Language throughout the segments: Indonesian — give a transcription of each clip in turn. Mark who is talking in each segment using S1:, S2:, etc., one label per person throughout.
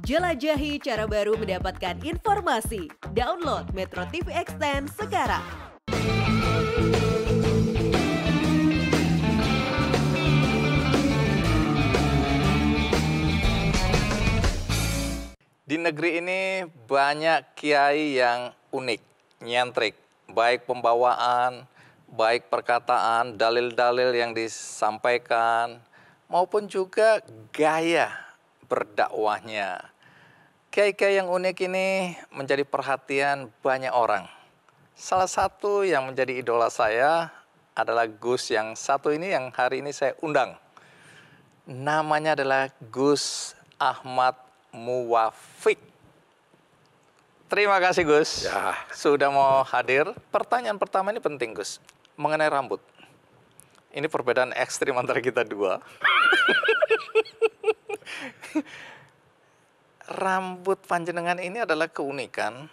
S1: Jelajahi cara baru mendapatkan informasi. Download Metro TV Extend sekarang.
S2: Di negeri ini banyak kiai yang unik, nyentrik, baik pembawaan, baik perkataan, dalil-dalil yang disampaikan, maupun juga gaya berdakwahnya. Kiai-kiai yang unik ini menjadi perhatian banyak orang. Salah satu yang menjadi idola saya adalah Gus yang satu ini yang hari ini saya undang. Namanya adalah Gus Ahmad Muwafiq. Terima kasih Gus, sudah mau hadir. Pertanyaan pertama ini penting Gus, mengenai rambut. Ini perbedaan ekstrim antara kita dua. Rambut panjenengan ini adalah keunikan,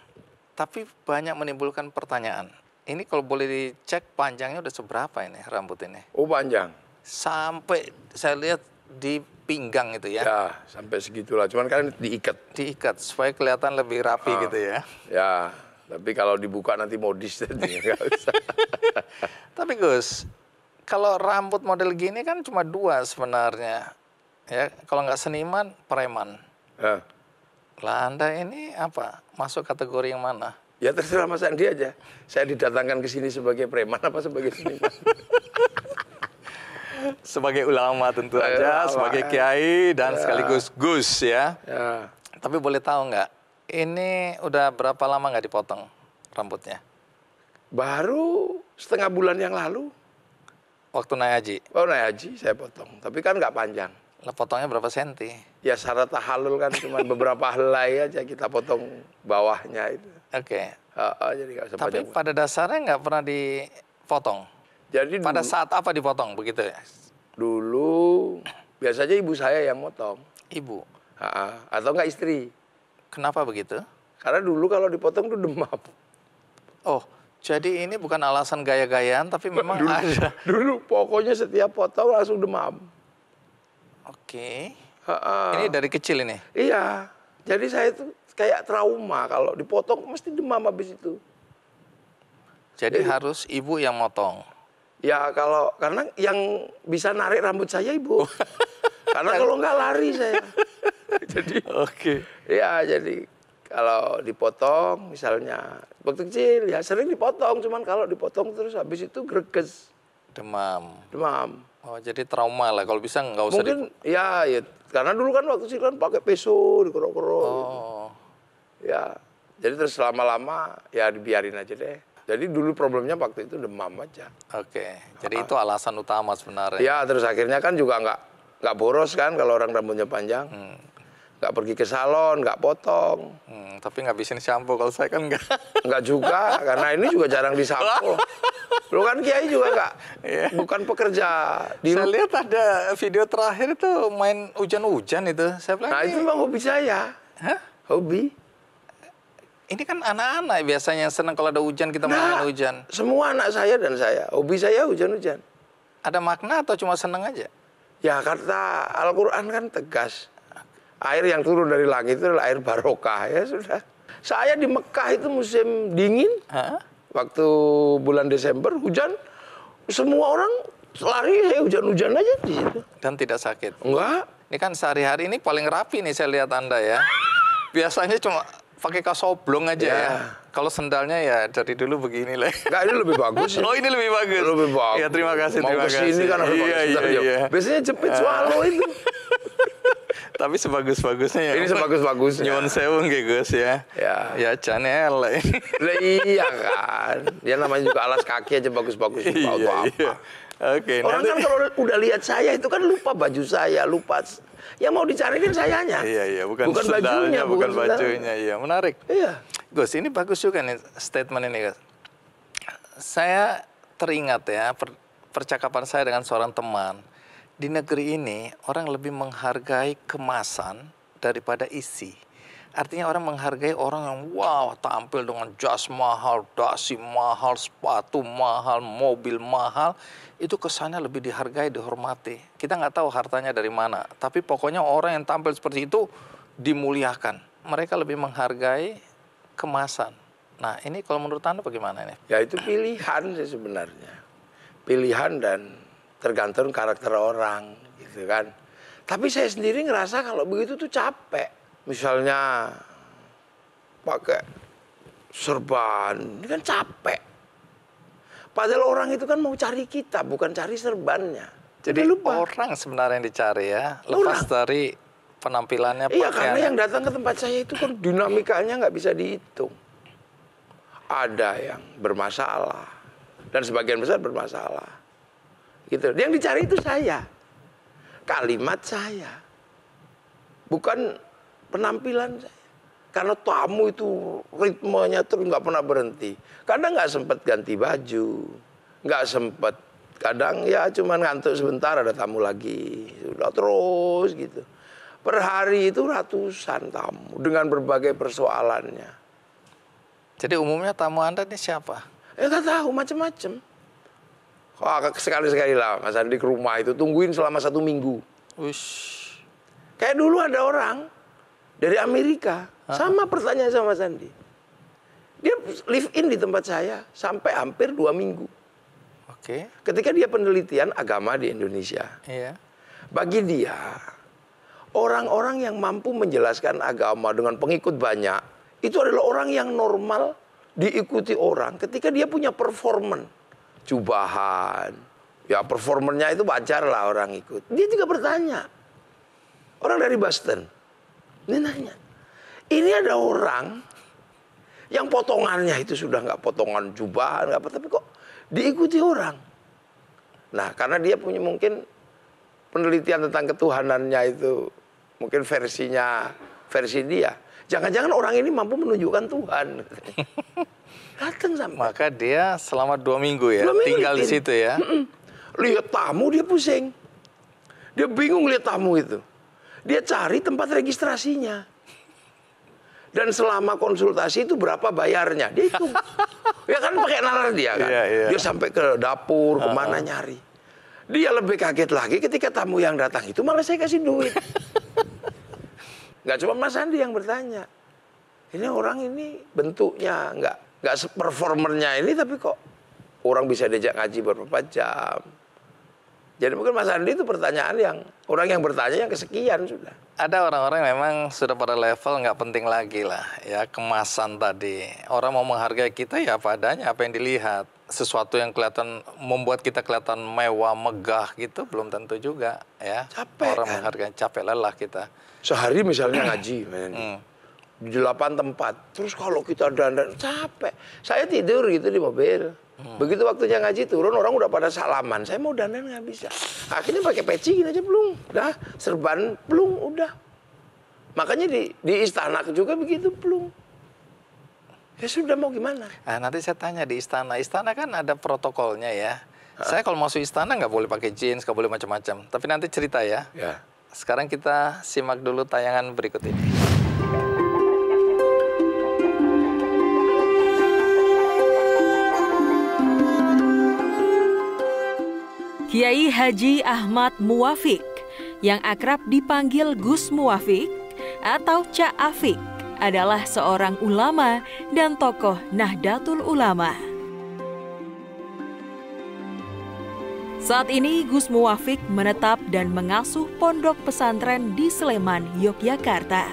S2: tapi banyak menimbulkan pertanyaan. Ini kalau boleh dicek panjangnya udah seberapa ini rambut ini?
S3: Oh panjang.
S2: Sampai saya lihat di pinggang itu ya.
S3: Ya, sampai segitulah. Cuman kan diikat.
S2: Diikat supaya kelihatan lebih rapi gitu ya.
S3: Ya, tapi kalau dibuka nanti modis tadi.
S2: Tapi Gus, kalau rambut model gini kan cuma dua sebenarnya. Ya, kalau nggak seniman, preman. Lah Anda ini apa? Masuk kategori yang mana?
S3: Ya terserah Mas Andi aja. Saya didatangkan ke sini sebagai preman apa sebagai seniman?
S2: Sebagai ulama tentu aja, sebagai kiai dan sekaligus Gus ya. Tapi boleh tahu nggak, ini udah berapa lama nggak dipotong rambutnya?
S3: Baru setengah bulan yang lalu.
S2: Waktu naik haji?
S3: Oh naik haji saya potong, tapi kan nggak panjang.
S2: Lah potongnya berapa senti?
S3: Ya syarat tahalul kan cuma beberapa helai aja kita potong bawahnya itu.
S2: Oke.
S3: Jadi nggak usah
S2: tapi
S3: panjang.
S2: Pada dasarnya nggak pernah dipotong?
S3: Jadi
S2: pada saat apa dipotong begitu ya?
S3: Dulu biasanya ibu saya yang motong.
S2: Ibu?
S3: Atau enggak istri.
S2: Kenapa begitu?
S3: Karena dulu kalau dipotong tuh demam.
S2: Oh, jadi ini bukan alasan gaya-gayaan tapi memang ada.
S3: Dulu pokoknya setiap potong langsung demam.
S2: Oke. Ini dari kecil ini?
S3: Iya. Jadi saya itu kayak trauma kalau dipotong mesti demam habis itu.
S2: Jadi harus ibu yang motong?
S3: Ya karena yang bisa narik rambut saya ibu. Karena kalau nggak lari saya. Jadi ya jadi kalau dipotong misalnya waktu kecil ya sering dipotong, cuman kalau dipotong terus habis itu greges.
S2: Demam. Oh jadi trauma lah, kalau bisa nggak usah.
S3: Mungkin ya karena dulu kan waktu kecil kan pakai peso dikerok-kerok.
S2: Oh.
S3: Ya jadi terus lama-lama ya dibiarin aja deh. Jadi dulu problemnya waktu itu demam aja.
S2: Oke, jadi itu alasan utama sebenarnya.
S3: Ya terus akhirnya kan juga nggak boros kan kalau orang rambutnya panjang. Nggak pergi ke salon, nggak potong.
S2: Tapi ngabisin shampoo, kalau saya kan nggak.
S3: Nggak juga, karena ini juga jarang disampo. Lu kan kiai juga bukan pekerja.
S2: Saya lihat ada video terakhir itu main hujan-hujan itu. Saya bilang,
S3: nah itu memang hobi saya.
S2: Hah?
S3: Hobi.
S2: Ini kan anak-anak biasanya senang kalau ada hujan kita main hujan.
S3: Semua anak saya dan saya, hobi saya hujan-hujan.
S2: Ada makna atau cuma senang aja?
S3: Ya kata Al-Quran kan tegas. Air yang turun dari langit itu adalah air barokah, ya sudah. Saya di Mekah itu musim dingin, waktu bulan Desember hujan, semua orang lari, saya hujan-hujan aja di situ.
S2: Dan tidak sakit?
S3: Enggak.
S2: Ini kan sehari-hari ini paling rapi nih saya lihat Anda ya. Biasanya cuma pakai kaos oblong aja ya. Kalau sendalnya ya dari dulu begini lah.
S3: Enggak, ini lebih bagus.
S2: Oh ini lebih bagus?
S3: Lebih bagus.
S2: Ya terima kasih.
S3: Mau kesini kan harus pakai sendal. Biasanya jepit swallow itu.
S2: Tapi sebagus-bagusnya ya.
S3: Ini sebagus-bagusnya.
S2: Nyuwun sewu nggih Gus ya.
S3: Ya
S2: Chanel.
S3: Iya kan. Dia namanya juga alas kaki aja bagus-bagus.
S2: Iya. Oke.
S3: Orang kan kalau udah lihat saya itu kan lupa baju saya, lupa. Yang mau dicari kan sayanya.
S2: Iya. Bukan sendalnya, bukan bajunya. Iya, menarik.
S3: Iya.
S2: Gus, ini bagus juga nih statement ini Gus. Saya teringat ya percakapan saya dengan seorang teman. Di negeri ini orang lebih menghargai kemasan daripada isi. Artinya orang menghargai orang yang wow tampil dengan jas mahal, dasi mahal, sepatu mahal, mobil mahal. Itu kesannya lebih dihargai, dihormati. Kita nggak tahu hartanya dari mana. Tapi pokoknya orang yang tampil seperti itu dimuliakan. Mereka lebih menghargai kemasan. Nah, ini kalau menurut Anda bagaimana ini?
S3: Ya itu pilihan sih sebenarnya. Pilihan dan tergantung karakter orang gitu kan. Tapi saya sendiri ngerasa kalau begitu tuh capek. Misalnya pakai serban, ini kan capek. Padahal orang itu kan mau cari kita, bukan cari serbannya.
S2: Jadi orang sebenarnya yang dicari ya, lepas dari penampilannya.
S3: Iya, karena yang datang ke tempat saya itu kan dinamikanya nggak bisa dihitung. Ada yang bermasalah dan sebagian besar bermasalah. Gitu. Yang dicari itu saya, kalimat saya, bukan penampilan saya. Karena tamu itu ritmenya terus nggak pernah berhenti. Kadang nggak sempat ganti baju, nggak sempat. Kadang ya cuman ngantuk sebentar ada tamu lagi, sudah terus gitu. Per hari itu ratusan tamu dengan berbagai persoalannya.
S2: Jadi umumnya tamu Anda ini siapa?
S3: Nggak tahu, macam-macam. Sekali-sekali lah Mas Andi ke rumah itu tungguin selama 1 minggu.
S2: Ush.
S3: Kayak dulu ada orang dari Amerika, sama pertanyaan sama Mas Andi. Dia live in di tempat saya sampai hampir 2 minggu.
S2: Oke.
S3: Ketika dia penelitian agama di Indonesia.
S2: Iya.
S3: Bagi dia, orang-orang yang mampu menjelaskan agama dengan pengikut banyak, itu adalah orang yang normal diikuti orang ketika dia punya performan. Jubahan. Ya performannya itu wajar lah orang ikut. Dia juga bertanya. Orang dari Boston. Ini nanya. Ini ada orang yang potongannya itu sudah nggak potongan jubahan, nggak apa, tapi kok diikuti orang. Nah, karena dia punya mungkin penelitian tentang ketuhanannya itu mungkin versi dia. Jangan-jangan orang ini mampu menunjukkan Tuhan. Datang sampai.
S2: Maka dia selama 2 minggu ya,
S3: 2 minggu
S2: tinggal di situ ya.
S3: Lihat tamu dia pusing. Dia bingung lihat tamu itu. Dia cari tempat registrasinya. Dan selama konsultasi itu berapa bayarnya? Dia hitung. Ya kan pakai nalar dia kan. Dia sampai ke dapur, kemana nyari. Dia lebih kaget lagi ketika tamu yang datang itu malah saya kasih duit. Nggak cuma Mas Andi yang bertanya. Ini orang ini bentuknya nggak performernya ini, tapi kok orang bisa diajak ngaji berapa jam. Jadi mungkin Mas Andi itu pertanyaan yang orang yang bertanya yang kesekian sudah.
S2: Ada orang-orang memang sudah pada level nggak penting lagi lah ya, kemasan tadi. Orang mau menghargai kita ya apa adanya, apa yang dilihat. Sesuatu yang kelihatan membuat kita kelihatan mewah, megah gitu belum tentu juga ya.
S3: Capek
S2: orang
S3: kan?
S2: menghargai, capek lelah kita.
S3: Sehari misalnya ngaji di 8 tempat. Terus kalau kita dandan capek. Saya tidur gitu di mobil. Begitu waktunya ngaji turun, orang udah pada salaman. Saya mau dandan nggak bisa. Akhirnya pakai peci gini aja belum. Udah, serban belum, udah. Makanya di istana juga begitu belum. Ya sudah mau gimana?
S2: Nah, nanti saya tanya di istana. Istana kan ada protokolnya ya. Saya kalau masuk istana nggak boleh pakai jeans, nggak boleh macam-macam. Tapi nanti cerita ya.
S3: Ya.
S2: Sekarang kita simak dulu tayangan berikut ini.
S1: Kiai Haji Ahmad Muwafiq yang akrab dipanggil Gus Muwafiq atau Cak Afik adalah seorang ulama dan tokoh Nahdlatul Ulama. Saat ini Gus Muwafiq menetap dan mengasuh pondok pesantren di Sleman, Yogyakarta.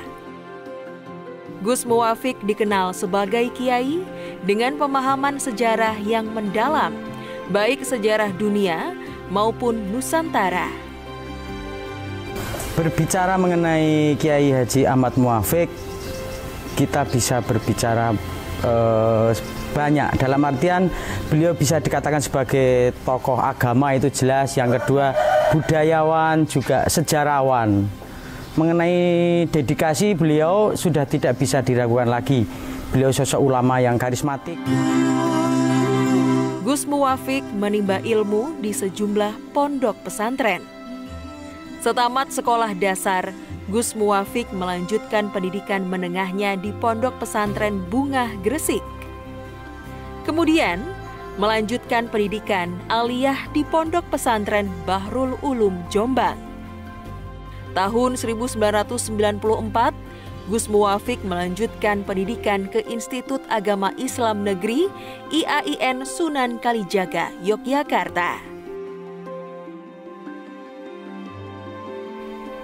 S1: Gus Muwafiq dikenal sebagai kiai dengan pemahaman sejarah yang mendalam, baik sejarah dunia maupun Nusantara.
S4: Berbicara mengenai Kiai Haji Ahmad Muwafiq, kita bisa berbicara banyak. Dalam artian beliau bisa dikatakan sebagai tokoh agama itu jelas. Yang kedua budayawan, juga sejarawan. Mengenai dedikasi beliau sudah tidak bisa diragukan lagi. Beliau sosok ulama yang karismatik.
S1: Gus Muwafiq menimba ilmu di sejumlah pondok pesantren. Setamat sekolah dasar, Gus Muwafiq melanjutkan pendidikan menengahnya di Pondok Pesantren Bungah Gresik. Kemudian, melanjutkan pendidikan aliyah di Pondok Pesantren Bahrul Ulum Jombang. Tahun 1994, Gus Muwafiq melanjutkan pendidikan ke Institut Agama Islam Negeri IAIN Sunan Kalijaga, Yogyakarta.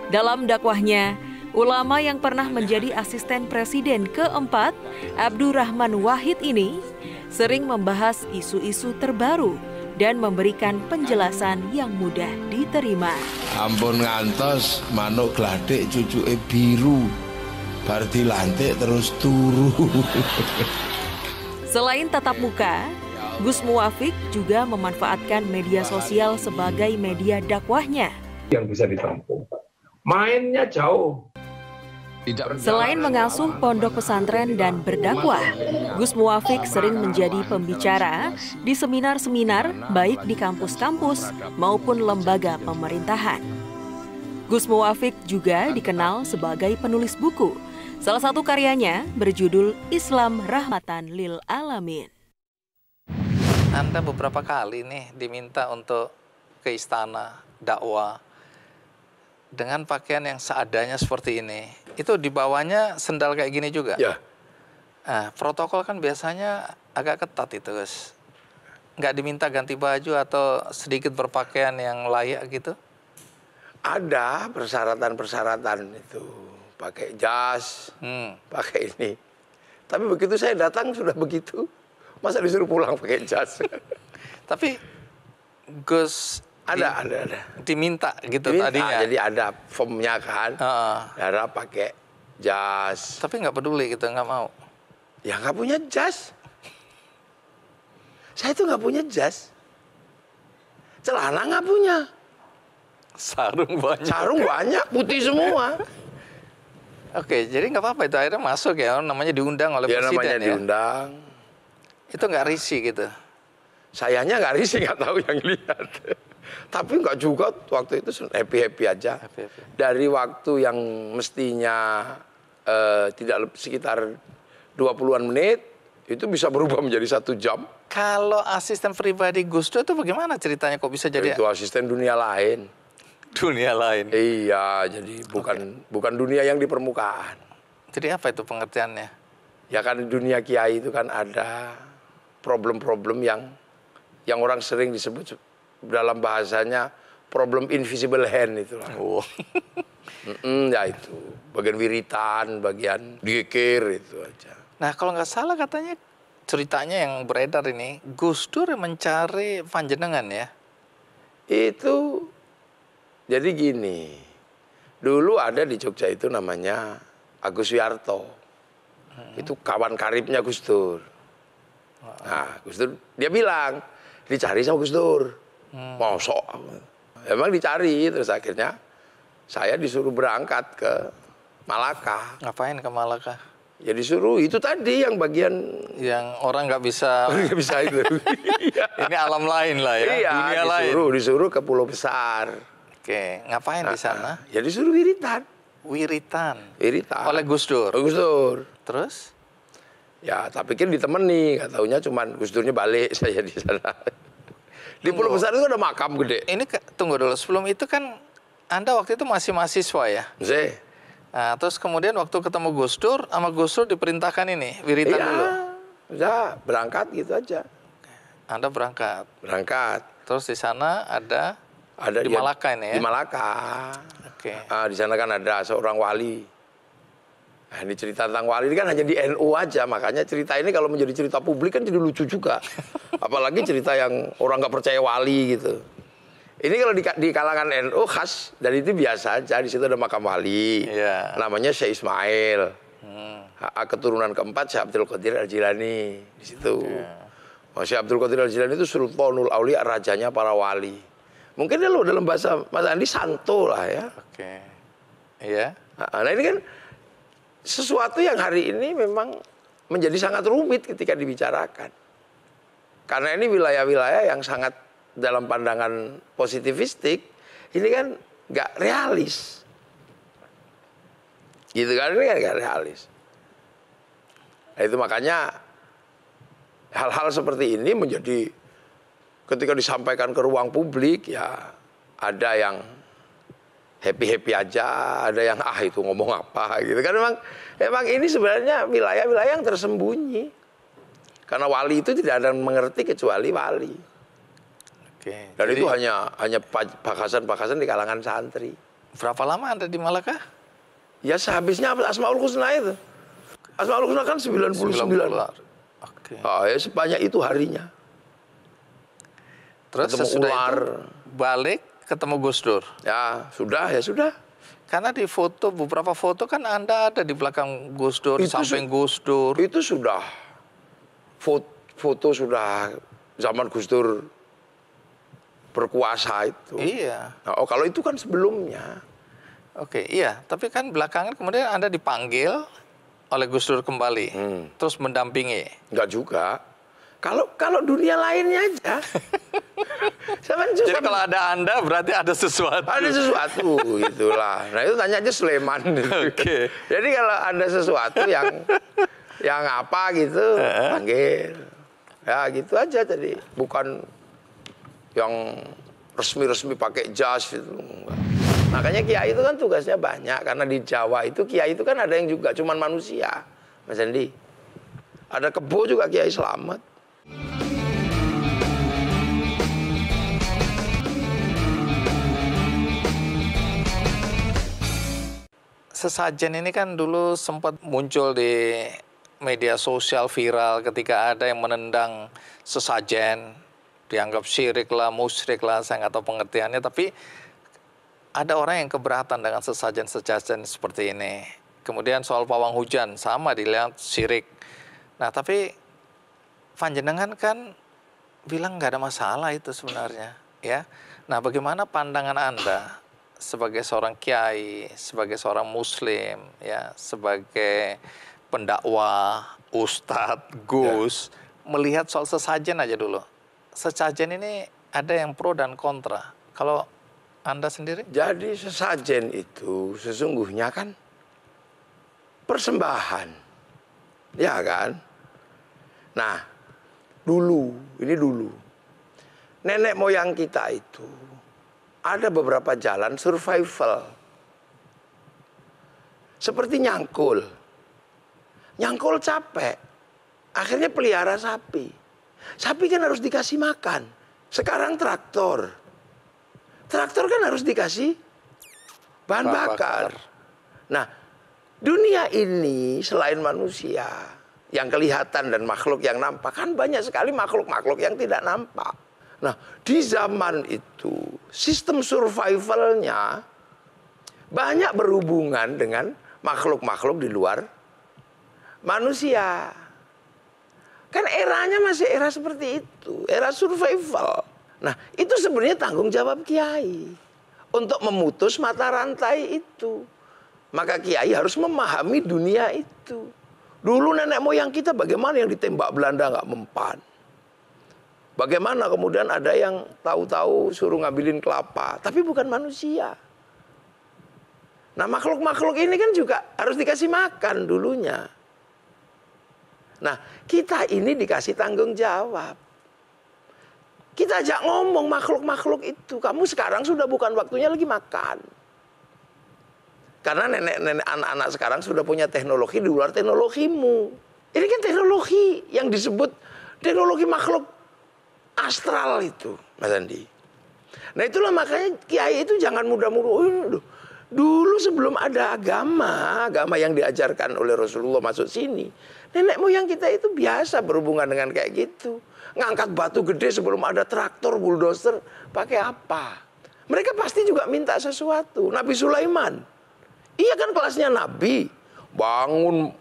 S1: Dalam dakwahnya, ulama yang pernah menjadi asisten presiden keempat, Abdurrahman Wahid ini, sering membahas isu-isu terbaru dan memberikan penjelasan yang mudah diterima.
S5: Ampun ngantos manuk gladik cucuke biru, bar dilantik terus turu.
S1: Selain tatap muka, Gus Muwafiq juga memanfaatkan media sosial sebagai media dakwahnya.
S3: Yang bisa ditampung. Mainnya jauh.
S1: Selain mengasuh pondok pesantren dan berdakwah, Gus Muwafiq sering menjadi pembicara di seminar-seminar baik di kampus-kampus maupun lembaga pemerintahan. Gus Muwafiq juga dikenal sebagai penulis buku. Salah satu karyanya berjudul Islam Rahmatan Lil Alamin.
S2: Anda beberapa kali nih diminta untuk ke istana dakwah dengan pakaian yang seadanya seperti ini. Itu dibawanya sendal kayak gini juga?
S3: Ya.
S2: Nah, protokol kan biasanya agak ketat itu, Gus. Nggak diminta ganti baju atau sedikit berpakaian yang layak gitu?
S3: Ada persyaratan-persyaratan itu. Pakai jas, pakai ini. Tapi begitu saya datang sudah begitu. Masa disuruh pulang pakai jas?
S2: Tapi Gus...
S3: Ada.
S2: Diminta gitu tadinya.
S3: Jadi ada formnya kan. Darah pakai jas.
S2: Tapi nggak peduli gitu, nggak mau.
S3: Ya nggak punya jas. Saya itu nggak punya jas. Celana nggak punya.
S2: Sarung banyak.
S3: Sarung banyak, putih semua.
S2: Oke, jadi nggak apa-apa itu akhirnya masuk ya. Namanya diundang oleh presiden
S3: namanya
S2: ya.
S3: Diundang.
S2: Itu nggak risih gitu.
S3: Sayanya nggak risih, nggak tahu yang lihat. Tapi nggak juga, waktu itu happy-happy aja. Dari waktu yang mestinya tidak sekitar 20-an menit, itu bisa berubah menjadi 1 jam.
S2: Kalau asisten pribadi Gus Dur itu bagaimana ceritanya kok bisa jadi?
S3: Itu asisten dunia lain.
S2: Dunia lain?
S3: Iya, jadi bukan dunia yang di permukaan.
S2: Jadi apa itu pengertiannya?
S3: Ya kan dunia kiai itu kan ada problem-problem yang orang sering disebut dalam bahasanya problem invisible hand itulah.
S2: Oh.
S3: Ya itu bagian wiritan, bagian dikir itu aja.
S2: Nah kalau nggak salah katanya ceritanya yang beredar ini Gus Dur mencari panjenengan ya?
S3: Itu jadi gini, dulu ada di Jogja itu namanya Agus Wiarto. Itu kawan karibnya Gus Dur. Nah Gus Dur dia bilang dicari sama Gus Dur. Mosok. Emang dicari, terus akhirnya saya disuruh berangkat ke Malaka.
S2: Ngapain ke Malaka?
S3: Ya disuruh, itu tadi yang bagian...
S2: Yang orang nggak bisa...
S3: Nggak bisa itu.
S2: Ini alam lain lah ya,
S3: iya,
S2: dunia lain.
S3: Disuruh ke Pulau Besar.
S2: Oke, ngapain di sana?
S3: Ya disuruh wiritan.
S2: Wiritan?
S3: Wiritan.
S2: Oleh Gus Dur?
S3: Gus Dur.
S2: Terus?
S3: Ya, tak pikir ditemani, nggak taunya cuman Gus Durnya balik, saya di sana. Di Pulau Besar itu ada makam gede.
S2: Ini tunggu dulu, sebelum itu kan Anda waktu itu masih mahasiswa ya?
S3: Masih.
S2: Nah, terus kemudian waktu ketemu Gus Dur, sama Gus Dur diperintahkan ini, wiritan dulu?
S3: Iya, berangkat gitu aja.
S2: Anda berangkat?
S3: Berangkat.
S2: Terus di sana ada di Malaka ini ya?
S3: Di Malaka.
S2: Oke.
S3: Di sana kan ada seorang wali. Nah, ini cerita tentang wali ini kan hanya di NU aja, makanya cerita ini kalau menjadi cerita publik kan jadi lucu juga. Apalagi cerita yang orang nggak percaya wali gitu. Ini kalau di kalangan NU khas, dan itu biasa aja, di situ ada makam wali.
S2: Yeah.
S3: Namanya Syekh Ismail. Keturunan keempat Syekh Abdul Qadir Al-Jilani di situ. Syekh Abdul Qadir Al-Jilani itu Sultanul Aulia, rajanya para wali. Mungkin dia dalam bahasa Mas Andi santo lah ya.
S2: Oke. Iya.
S3: Nah ini kan sesuatu yang hari ini memang menjadi sangat rumit ketika dibicarakan. Karena ini wilayah-wilayah yang sangat dalam pandangan positivistik, ini kan nggak realis. Gitu kan, ini kan nggak realis. Nah, itu makanya hal-hal seperti ini menjadi ketika disampaikan ke ruang publik, ya ada yang happy aja, ada yang itu ngomong apa gitu kan. Emang ini sebenarnya wilayah-wilayah yang tersembunyi. Karena wali itu tidak ada yang mengerti kecuali wali.
S2: Oke.
S3: Dan itu hanya bakasan-bakasan di kalangan santri.
S2: Berapa lama Anda di Malaka?
S3: Ya sehabisnya Asmaul Husna itu. Asmaul Husna kan 99.
S2: Oke.
S3: Ya sebanyak itu harinya.
S2: Terus
S3: ketemu
S2: sesudah
S3: ular.
S2: Itu balik ketemu Gus Dur.
S3: Ya sudah.
S2: Karena di beberapa foto kan Anda ada di belakang Gus Dur, di samping Gus Dur.
S3: Itu sudah foto sudah zaman Gus Dur berkuasa itu.
S2: Iya.
S3: Nah, kalau itu kan sebelumnya.
S2: Oke, iya. Tapi kan belakangan kemudian Anda dipanggil oleh Gus Dur kembali, terus mendampingi.
S3: Enggak juga. Kalau dunia lainnya aja.
S2: Jadi kalau ada Anda berarti ada sesuatu.
S3: Ada sesuatu gitulah. Nah itu tanya aja Sulaiman.
S2: Oke.
S3: Jadi kalau ada sesuatu yang apa gitu, panggil. Ya gitu aja tadi. Bukan yang resmi-resmi pakai jas gitu. Makanya kiai itu kan tugasnya banyak. Karena di Jawa itu kiai itu kan ada yang juga cuman manusia. Mas Andi. Ada Kebo juga Kiai Slamet.
S2: Sesajen ini kan dulu sempat muncul di media sosial viral ketika ada yang menendang sesajen, dianggap syirik lah, musyrik lah, saya nggak tahu pengertiannya, tapi ada orang yang keberatan dengan sesajen-sesajen seperti ini. Kemudian soal pawang hujan, sama dilihat syirik. Nah tapi panjenengan kan bilang nggak ada masalah itu sebenarnya, ya. Nah bagaimana pandangan Anda sebagai seorang kiai, sebagai seorang muslim, ya, sebagai pendakwah, ustadz, gus, melihat soal sesajen aja dulu. Sesajen ini ada yang pro dan kontra. Kalau Anda sendiri?
S3: Jadi sesajen itu sesungguhnya kan persembahan. Ya kan? Nah, dulu, nenek moyang kita itu ada beberapa jalan survival. Seperti nyangkul. Nyangkul capek. Akhirnya pelihara sapi. Sapi kan harus dikasih makan. Sekarang traktor. Traktor kan harus dikasih bahan bakar. Nah, dunia ini selain manusia yang kelihatan dan makhluk yang nampak, kan banyak sekali makhluk-makhluk yang tidak nampak. Nah, di zaman itu sistem survivalnya banyak berhubungan dengan makhluk-makhluk di luar manusia. Kan eranya masih era seperti itu, era survival. Nah, itu sebenarnya tanggung jawab kiai untuk memutus mata rantai itu. Maka kiai harus memahami dunia itu. Dulu nenek moyang kita bagaimana yang ditembak Belanda nggak mempan. Bagaimana kemudian ada yang tahu-tahu suruh ngambilin kelapa, tapi bukan manusia. Nah makhluk-makhluk ini kan juga harus dikasih makan dulunya. Nah kita ini dikasih tanggung jawab. Kita ajak ngomong makhluk-makhluk itu, kamu sekarang sudah bukan waktunya lagi makan. Karena nenek-nenek anak-anak sekarang sudah punya teknologi di luar teknologimu. Ini kan teknologi yang disebut teknologi makhluk astral itu, Mas Andi. Nah itulah makanya kiai itu jangan mudah-mudah. Dulu sebelum ada agama yang diajarkan oleh Rasulullah masuk sini, nenek moyang kita itu biasa berhubungan dengan kayak gitu. Ngangkat batu gede sebelum ada traktor, bulldozer, pakai apa? Mereka pasti juga minta sesuatu. Nabi Sulaiman, iya kan kelasnya Nabi, bangun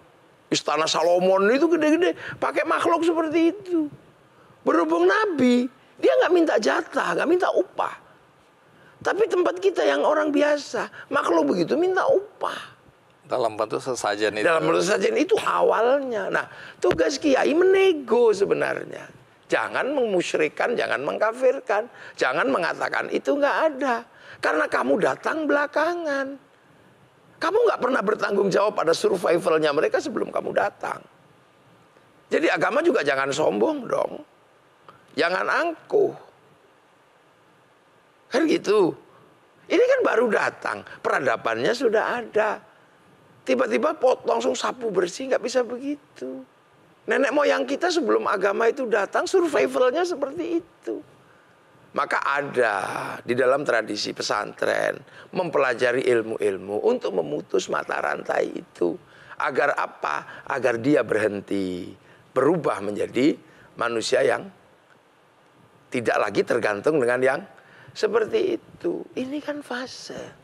S3: istana Salomon itu gede-gede, pakai makhluk seperti itu. Berhubung Nabi, dia nggak minta jatah, nggak minta upah. Tapi tempat kita yang orang biasa, makhluk begitu minta upah.
S2: Dalam bentuk sesajen itu.
S3: Dalam bentuk sesajen itu awalnya. Nah, tugas kiai menego sebenarnya. Jangan memusyrikan, jangan mengkafirkan. Jangan mengatakan itu nggak ada. Karena kamu datang belakangan. Kamu nggak pernah bertanggung jawab pada survivalnya mereka sebelum kamu datang. Jadi agama juga jangan sombong dong. Jangan angkuh. Kan gitu. Ini kan baru datang, peradabannya sudah ada. Tiba-tiba langsung sapu bersih, nggak bisa begitu. Nenek moyang kita sebelum agama itu datang, survivalnya seperti itu. Maka ada di dalam tradisi pesantren mempelajari ilmu-ilmu untuk memutus mata rantai itu. Agar apa? Agar dia berhenti, berubah menjadi manusia yang tidak lagi tergantung dengan yang seperti itu. Ini kan fase.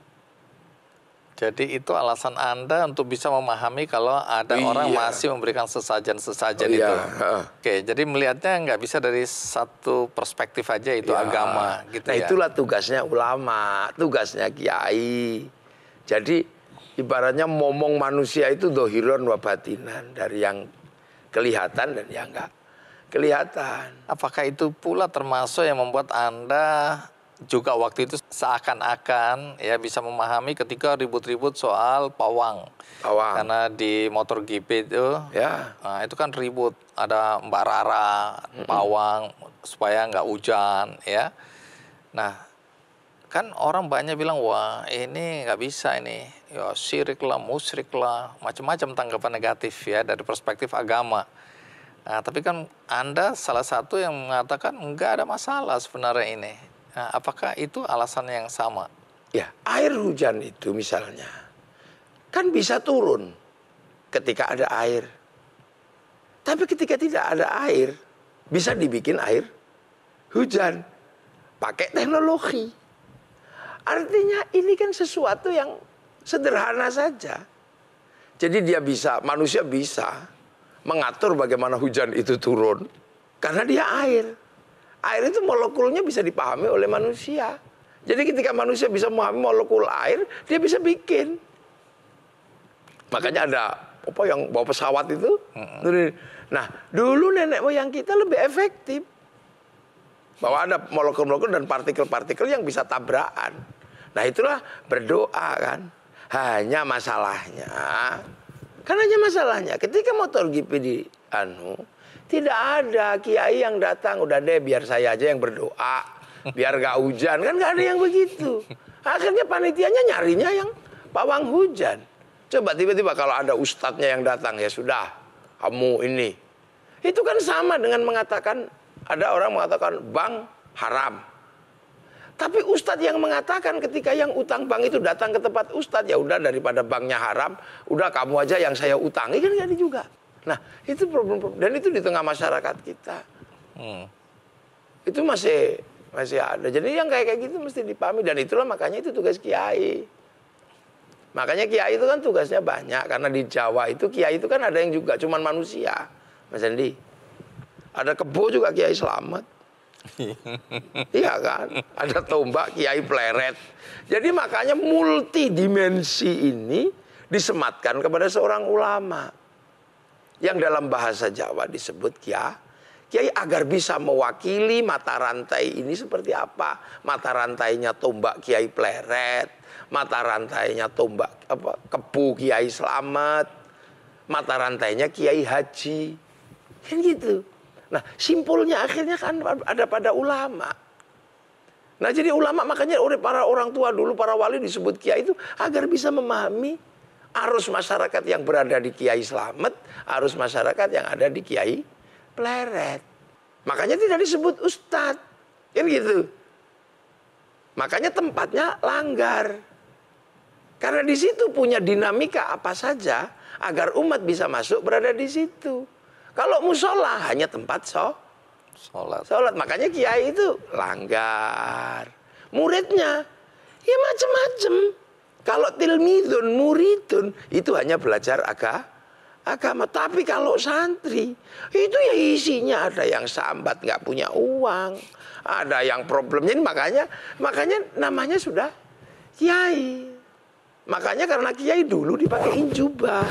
S2: Jadi itu alasan Anda untuk bisa memahami kalau ada orang masih memberikan sesajen-sesajen itu. Oke, jadi melihatnya nggak bisa dari satu perspektif aja, itu agama. Gitu
S3: nah itulah tugasnya ulama, tugasnya kiai. Jadi ibaratnya momong manusia itu dohiron wa batinan, dari yang kelihatan dan yang nggak kelihatan.
S2: Apakah itu pula termasuk yang membuat Anda juga waktu itu seakan-akan ya bisa memahami ketika ribut-ribut soal pawang. Karena di motor GP itu, nah, itu kan ribut, ada Mbak Rara, pawang supaya nggak hujan, ya. Nah, kan orang banyak bilang, wah ini nggak bisa ini, ya syirik lah, musyrik lah, macam-macam tanggapan negatif ya dari perspektif agama. Nah, tapi kan Anda salah satu yang mengatakan nggak ada masalah sebenarnya ini. Nah, apakah itu alasan yang sama?
S3: Ya, air hujan itu misalnya kan bisa turun ketika ada air. Tapi ketika tidak ada air, bisa dibikin air hujan pakai teknologi. Artinya ini kan sesuatu yang sederhana saja. Jadi dia bisa, manusia bisa mengatur bagaimana hujan itu turun karena dia air. Air itu molekulnya bisa dipahami oleh manusia. Jadi ketika manusia bisa memahami molekul air, dia bisa bikin. Makanya ada apa yang bawa pesawat itu. Nah, dulu nenek moyang kita lebih efektif. Bahwa ada molekul-molekul dan partikel-partikel yang bisa tabrakan. Nah, itulah berdoa kan. Hanya masalahnya, ketika motor GP di tidak ada kiai yang datang, udah deh biar saya aja yang berdoa, biar gak hujan, kan gak ada yang begitu. Akhirnya panitianya nyarinya yang pawang hujan. Coba tiba-tiba kalau ada ustadznya yang datang, ya sudah, kamu ini. Itu kan sama dengan mengatakan, ada orang mengatakan bank haram. Tapi ustadz yang mengatakan ketika yang utang bank itu datang ke tempat ustadz, ya udah daripada banknya haram, udah kamu aja yang saya utangi, kan gak ada juga. Nah, itu problem-problem. Dan itu di tengah masyarakat kita. Itu masih ada. Jadi yang kayak gitu mesti dipahami. Dan itulah makanya itu tugas kiai. Makanya kiai itu kan tugasnya banyak. Karena di Jawa itu kiai itu kan ada yang juga cuman manusia. Mas Andi. Ada kebo juga kiai selamat. Iya kan? Ada tombak kiai pleret. Jadi makanya multidimensi ini disematkan kepada seorang ulama. Yang dalam bahasa Jawa disebut kiai agar bisa mewakili mata rantai ini seperti apa. Mata rantainya tombak kiai pleret, mata rantainya tombak kebu kiai selamat, mata rantainya kiai haji. Kan gitu. Nah, simpulnya akhirnya kan ada pada ulama. Nah, jadi ulama makanya oleh para orang tua dulu, para wali disebut kiai itu agar bisa memahami arus masyarakat yang berada di kiai selamat, arus masyarakat yang ada di kiai pleret. Makanya tidak disebut ustadz. Kan gitu. Makanya tempatnya langgar. Karena di situ punya dinamika apa saja agar umat bisa masuk berada di situ. Kalau musola hanya tempat sholat. Makanya kiai itu langgar. Muridnya ya macam-macam. Kalau tilmidun, muridun, itu hanya belajar agama. Tapi kalau santri, itu ya isinya ada yang sambat, nggak punya uang. Ada yang problemnya, makanya namanya sudah kiai. Makanya karena kiai dulu dipakein jubah.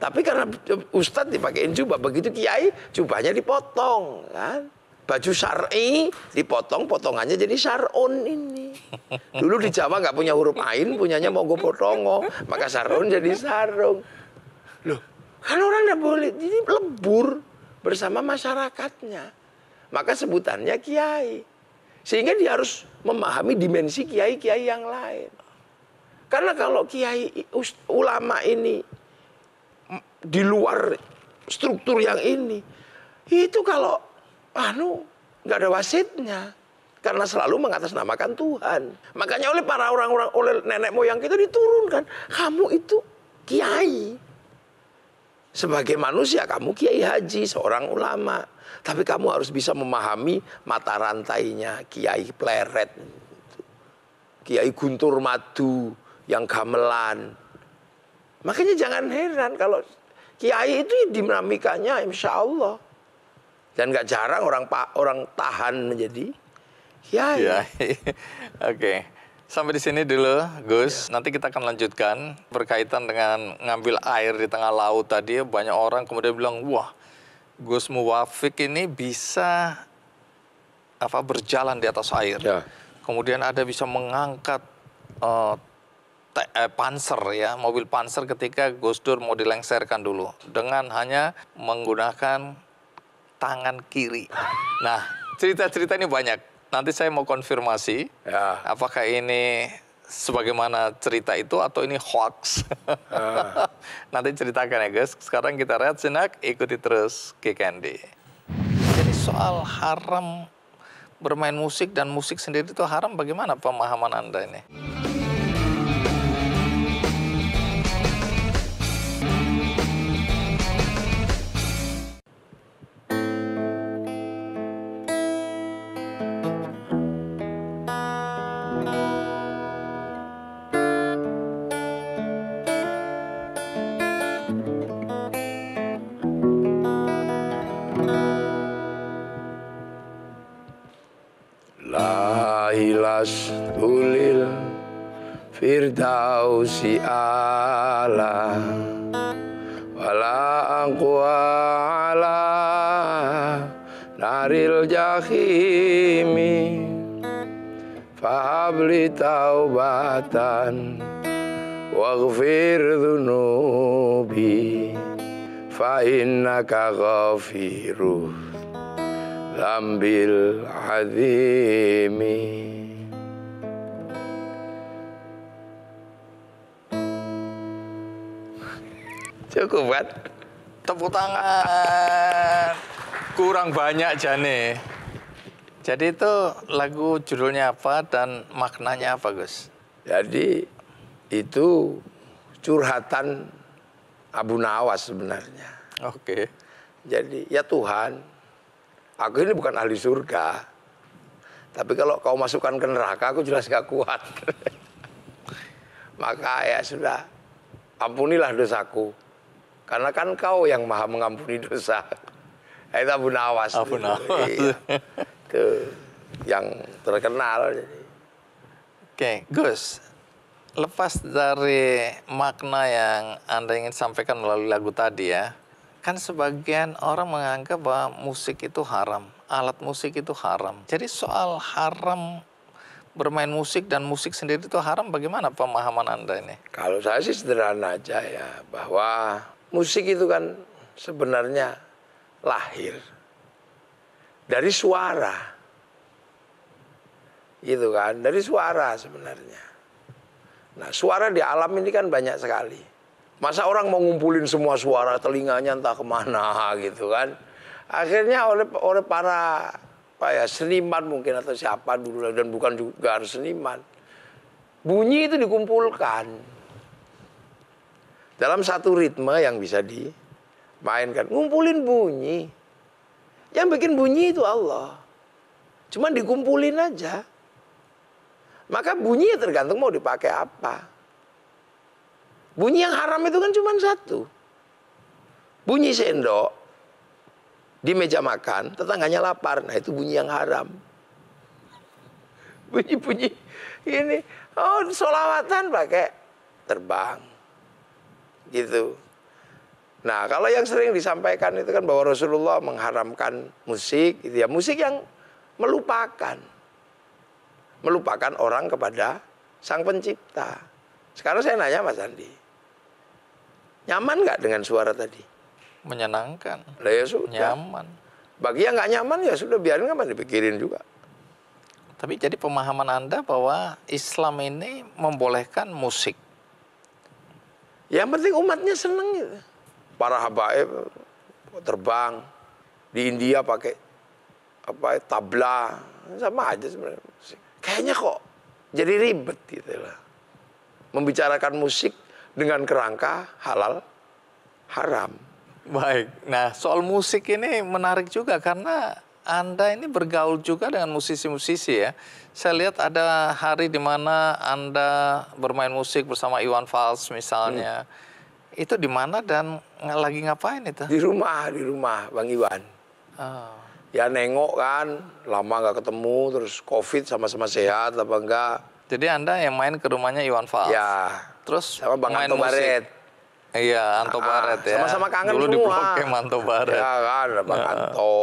S3: Tapi karena ustadz dipakein jubah, begitu kiai, jubahnya dipotong. Kan? Baju syar'i dipotong, potongannya jadi syar'un ini. Dulu di Jawa nggak punya huruf ain, punyanya mogo potongo, maka syar'un jadi sarung. Loh, kan orang nggak boleh, jadi lebur bersama masyarakatnya. Maka sebutannya kiai. Sehingga dia harus memahami dimensi kiai-kiai yang lain. Karena kalau kiai ulama ini di luar struktur yang ini, itu kalau nggak ada wasitnya. Karena selalu mengatasnamakan Tuhan. Makanya oleh para orang-orang, oleh nenek moyang kita diturunkan, kamu itu kiai. Sebagai manusia kamu kiai haji, seorang ulama. Tapi kamu harus bisa memahami mata rantainya kiai pleret, kiai guntur madu yang gamelan. Makanya jangan heran kalau kiai itu dinamikanya insya Allah. Dan gak jarang orang tahan menjadi kiai.
S2: Oke. Sampai di sini dulu, Gus. Nanti kita akan lanjutkan berkaitan dengan ngambil air di tengah laut tadi. Banyak orang kemudian bilang, wah, Gus Muwafiq ini bisa berjalan di atas air. Ya. Kemudian ada bisa mengangkat panser ya, mobil panser ketika Gus Dur mau dilengsarkan dulu dengan hanya menggunakan tangan kiri. Nah, cerita-cerita ini banyak. Nanti saya mau konfirmasi, apakah ini sebagaimana cerita itu atau ini hoax. Nanti ceritakan ya guys. Sekarang kita rehat sejenak, ikuti terus Kikendi. Jadi soal haram bermain musik dan musik sendiri itu haram, bagaimana pemahaman Anda ini?
S3: Tulil firdausi ala wala aqwa ala naril jahimi fahabli taubatan waghfir dhunubi fa innaka ghafiruh lambil azimi. Cukup kan?
S2: Tepuk tangan. Kurang banyak jane. Jadi itu lagu judulnya apa dan maknanya apa, Gus?
S3: Jadi itu curhatan Abu Nawas sebenarnya.
S2: Oke.
S3: Jadi ya Tuhan, aku ini bukan ahli surga. Tapi kalau kau masukkan ke neraka, aku jelas gak kuat. Maka ya sudah, ampunilah dosaku. Karena kan kau yang maha mengampuni dosa. Itu Abu Nawas.
S2: Abu Nawas. Iya.
S3: Itu yang terkenal.
S2: Oke, Gus. Lepas dari makna yang Anda ingin sampaikan melalui lagu tadi ya. Kan sebagian orang menganggap bahwa musik itu haram. Alat musik itu haram. Jadi soal haram bermain musik dan musik sendiri itu haram, bagaimana pemahaman Anda ini?
S3: Kalau saya sih sederhana aja ya. Bahwa musik itu kan sebenarnya lahir dari suara. Gitu kan, dari suara sebenarnya. Nah, suara di alam ini kan banyak sekali. Masa orang mau ngumpulin semua suara, telinganya entah kemana gitu kan. Akhirnya oleh para seniman mungkin atau siapa dulu, dan bukan juga harus seniman. Bunyi itu dikumpulkan dalam satu ritme yang bisa dimainkan. Ngumpulin bunyi. Yang bikin bunyi itu Allah. Cuman dikumpulin aja. Maka bunyi tergantung mau dipakai apa. Bunyi yang haram itu kan cuma satu. Bunyi sendok di meja makan, tetangganya lapar. Nah itu bunyi yang haram. Bunyi-bunyi ini. Oh, sholawatan pakai terbang. Gitu. Nah, kalau yang sering disampaikan itu kan bahwa Rasulullah mengharamkan musik, gitu ya, musik yang melupakan orang kepada Sang Pencipta. Sekarang saya nanya Mas Andi, nyaman nggak dengan suara tadi?
S2: Menyenangkan.
S3: Lah ya sudah.
S2: Nyaman.
S3: Bagi yang nggak nyaman ya sudah, biarin, nggak dipikirin juga.
S2: Tapi jadi pemahaman Anda bahwa Islam ini membolehkan musik.
S3: Yang penting umatnya seneng gitu. Para habaib terbang di India pakai tabla, sama aja sebenarnya musik. Kayaknya kok jadi ribet gitu lah. Membicarakan musik dengan kerangka halal haram.
S2: Baik. Nah, soal musik ini menarik juga karena Anda ini bergaul juga dengan musisi-musisi ya. Saya lihat ada hari di mana Anda bermain musik bersama Iwan Fals misalnya. Itu di mana dan lagi ngapain itu?
S3: Di rumah Bang Iwan. Ya nengok kan, lama nggak ketemu, terus COVID sama-sama sehat apa enggak.
S2: Jadi Anda yang main ke rumahnya Iwan Fals?
S3: Ya.
S2: Terus
S3: sama Bang
S2: main
S3: Anto
S2: musik.
S3: Baret.
S2: Iya, Anto Baret ya.
S3: Sama-sama kangen
S2: dulu
S3: semua.
S2: Dulu di Blok M Anto Baret.
S3: Ya kan, ada Bang Anto.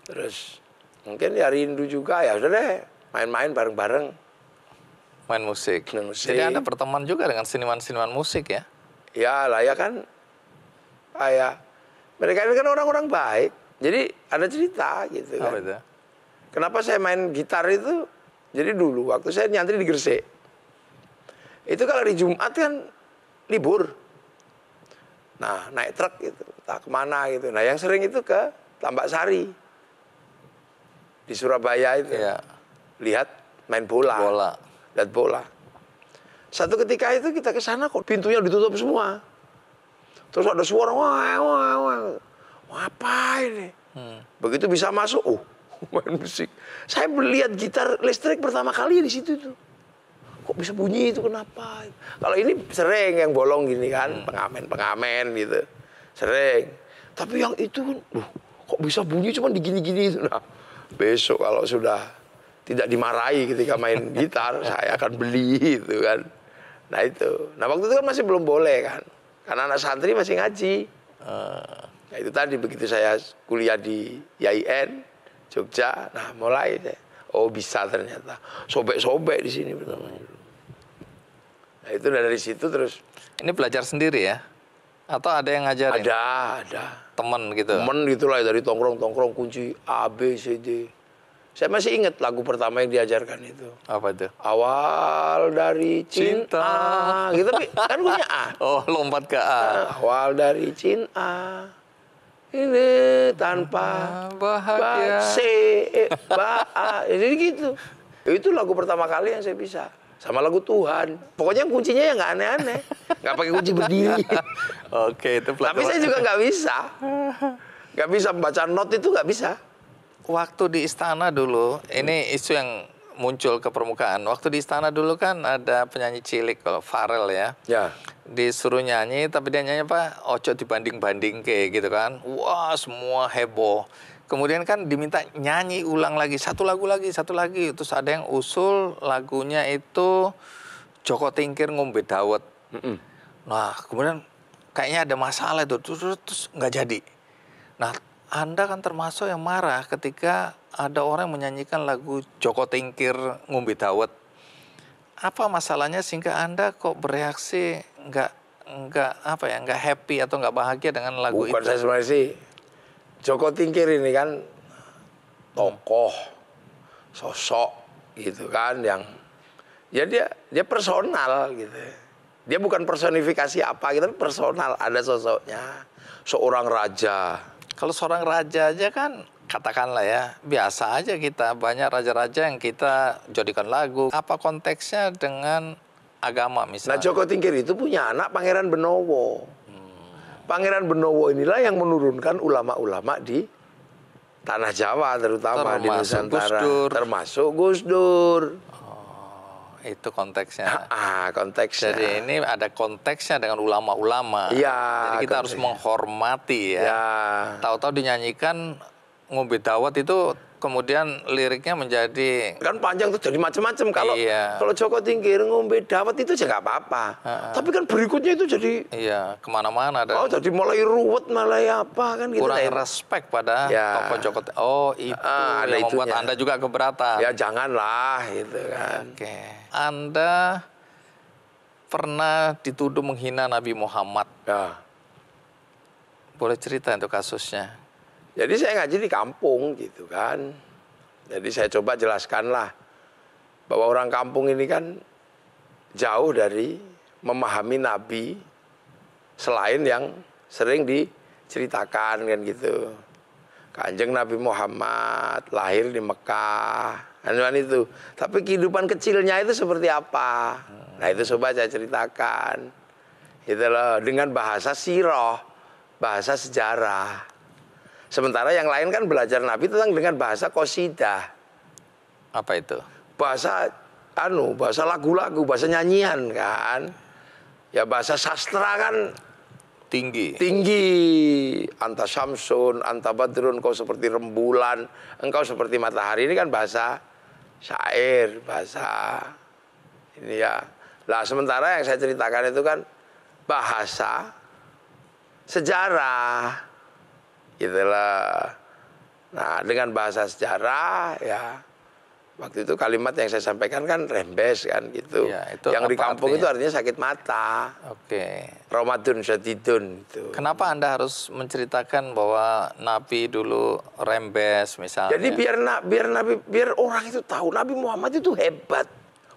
S3: Terus mungkin ya rindu juga, ya udah deh, main-main bareng-bareng.
S2: Main musik. Jadi Anda berteman juga dengan seniman-seniman musik ya?
S3: Ya lah ya kan, mereka ini kan orang-orang baik. Jadi ada cerita gitu kan.
S2: Apa itu?
S3: Kenapa saya main gitar itu? Jadi dulu waktu saya nyantri di Gresik, itu kalau di Jumat kan libur. Nah naik truk gitu, tak kemana gitu. Nah yang sering itu ke Tambak Sari di Surabaya itu.
S2: Iya.
S3: Lihat main bola. Lihat bola. Satu ketika itu kita ke sana kok pintunya ditutup semua. Terus ada suara wah. Apa ini? Begitu bisa masuk, main musik. Saya melihat gitar listrik pertama kali di situ tuh. Kok bisa bunyi itu kenapa? Kalau ini sering yang bolong gini kan, pengamen gitu. Sering. Tapi yang itu kok bisa bunyi cuma digini-gini itu. Nah, besok kalau sudah tidak dimarahi ketika main gitar, saya akan beli itu kan. Nah itu. Nah waktu itu kan masih belum boleh kan. Karena anak santri masih ngaji. Nah itu tadi begitu saya kuliah di IAIN, Jogja. Nah mulai deh. Oh bisa ternyata. Sobek-sobek di sini pertama. Nah itu dari situ terus.
S2: Ini belajar sendiri ya? Atau ada yang ngajarin?
S3: Ada.
S2: Temen gitu?
S3: Temen gitu lah dari tongkrong-tongkrong kunci A, B, C, D. Saya masih ingat lagu pertama yang diajarkan itu.
S2: Apa itu?
S3: Awal dari cinta. Gitu kan punya A.
S2: Oh lompat ke A.
S3: Awal dari cinta. Ini tanpa
S2: bahagia.
S3: Jadi gitu. Itu lagu pertama kali yang saya bisa. Sama lagu Tuhan. Pokoknya kuncinya yang nggak aneh-aneh. Nggak pakai kunci berdiri.
S2: Oke, itu
S3: Tapi saya juga nggak bisa. Nggak bisa membaca not itu nggak bisa.
S2: Waktu di istana dulu, ini isu yang muncul ke permukaan. Waktu di istana dulu kan ada penyanyi cilik, kalau Farel ya.
S3: Ya.
S2: Disuruh nyanyi, tapi dia nyanyi apa? Ojo dibanding-banding ke gitu kan. Wah, semua heboh. Kemudian kan diminta nyanyi ulang lagi, satu lagu lagi. Terus ada yang usul lagunya itu Joko Tingkir ngombe dawet. Nah, kemudian kayaknya ada masalah itu, terus nggak jadi. Nah, Anda kan termasuk yang marah ketika ada orang yang menyanyikan lagu Joko Tingkir ngombe dawet. Apa masalahnya sehingga Anda kok bereaksi nggak happy atau nggak bahagia dengan lagu itu?
S3: Bukan saya sebenarnya sih. Joko Tingkir ini kan tokoh, sosok gitu kan yang ya dia personal gitu. Dia bukan personifikasi apa gitu, tapi personal, ada sosoknya. Seorang raja.
S2: Kalau seorang raja aja kan katakanlah ya, biasa aja kita, banyak raja-raja yang kita jadikan lagu. Apa konteksnya dengan agama misalnya?
S3: Nah Joko Tingkir itu punya anak Pangeran Benowo. Pangeran Benowo inilah yang menurunkan ulama-ulama di Tanah Jawa terutama di Nusantara. Termasuk Gus Dur.
S2: Oh, itu konteksnya.
S3: Konteksnya.
S2: Jadi ini ada konteksnya dengan ulama-ulama.
S3: Iya.
S2: Jadi kita harus menghormati ya. Tahu-tahu dinyanyikan ngombe dawet itu kemudian liriknya menjadi
S3: kan panjang tuh jadi macam-macam. Kalau Joko Tingkir ngombe dawet itu aja nggak apa-apa. Tapi kan berikutnya itu jadi
S2: kemana-mana.
S3: Jadi mulai ruwet, mulai apa kan gitu.
S2: Kurang respect pada tokoh Joko Tingkir. Oh itu yang membuat Anda juga keberatan.
S3: Ya janganlah gitu kan.
S2: Oke. Anda pernah dituduh menghina Nabi Muhammad.
S3: Ya.
S2: Boleh cerita itu kasusnya?
S3: Jadi saya ngaji di kampung gitu kan. Jadi saya coba jelaskanlah bahwa orang kampung ini kan jauh dari memahami Nabi selain yang sering diceritakan kan gitu. Kanjeng Nabi Muhammad lahir di Mekah, kan itu. Tapi kehidupan kecilnya itu seperti apa? Nah itu coba saya ceritakan. Itu loh, dengan bahasa sirah, bahasa sejarah. Sementara yang lain kan belajar Nabi tentang dengan bahasa qasidah.
S2: Apa itu?
S3: Bahasa bahasa lagu-lagu, bahasa nyanyian kan. Ya bahasa sastra kan tinggi. Anta syamsun, anta badrun, kau seperti rembulan, engkau seperti matahari. Ini kan bahasa syair, bahasa ini ya. Lah sementara yang saya ceritakan itu kan bahasa sejarah. Gitulah. Nah, dengan bahasa sejarah ya. Waktu itu kalimat yang saya sampaikan kan rembes kan gitu.
S2: Ya, itu
S3: yang di
S2: artinya?
S3: kampung itu artinya sakit mata.
S2: Oke.
S3: Ramadan syadidun itu.
S2: Kenapa Anda harus menceritakan bahwa Nabi dulu rembes misalnya?
S3: Jadi biar orang itu tahu Nabi Muhammad itu hebat.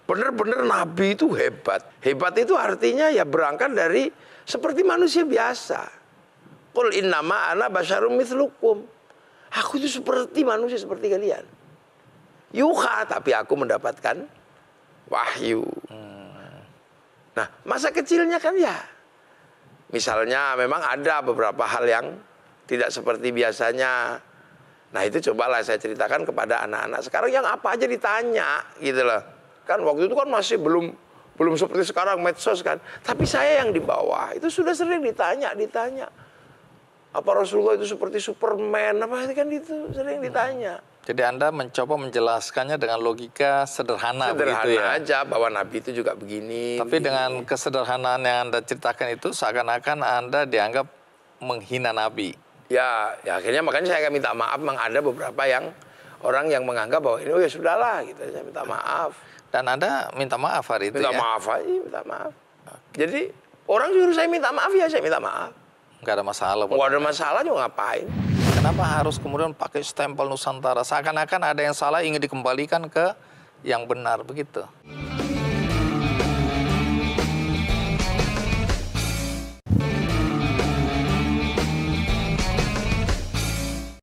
S3: Bener-bener Nabi itu hebat. Hebat itu artinya ya berangkat dari seperti manusia biasa. Qul innama ana basyarum mithlukum. Aku itu seperti manusia seperti kalian. Yuha, tapi aku mendapatkan wahyu. Nah, masa kecilnya kan ya. Misalnya memang ada beberapa hal yang tidak seperti biasanya. Nah, itu cobalah saya ceritakan kepada anak-anak sekarang yang apa aja ditanya gitu loh. Kan waktu itu kan masih belum seperti sekarang medsos kan. Tapi saya yang di bawah itu sudah sering ditanya. Apa Rasulullah itu seperti Superman apa itu kan itu sering ditanya.
S2: Jadi Anda mencoba menjelaskannya dengan logika sederhana begitu ya?
S3: Aja bahwa Nabi itu juga begini.
S2: Tapi
S3: begini.
S2: dengan kesederhanaan yang Anda ceritakan itu seakan-akan Anda dianggap menghina Nabi.
S3: Ya akhirnya makanya saya minta maaf. Memang ada beberapa orang yang menganggap bahwa ini ya sudahlah gitu. Saya minta maaf.
S2: Dan Anda minta maaf hari itu
S3: minta
S2: ya?
S3: Maaf aja, minta maaf. Jadi orang suruh saya minta maaf ya saya minta maaf.
S2: Nggak ada masalah.
S3: Nggak ada masalah juga ngapain.
S2: Kenapa harus kemudian pakai stempel Nusantara? Seakan-akan ada yang salah ingin dikembalikan ke yang benar, begitu.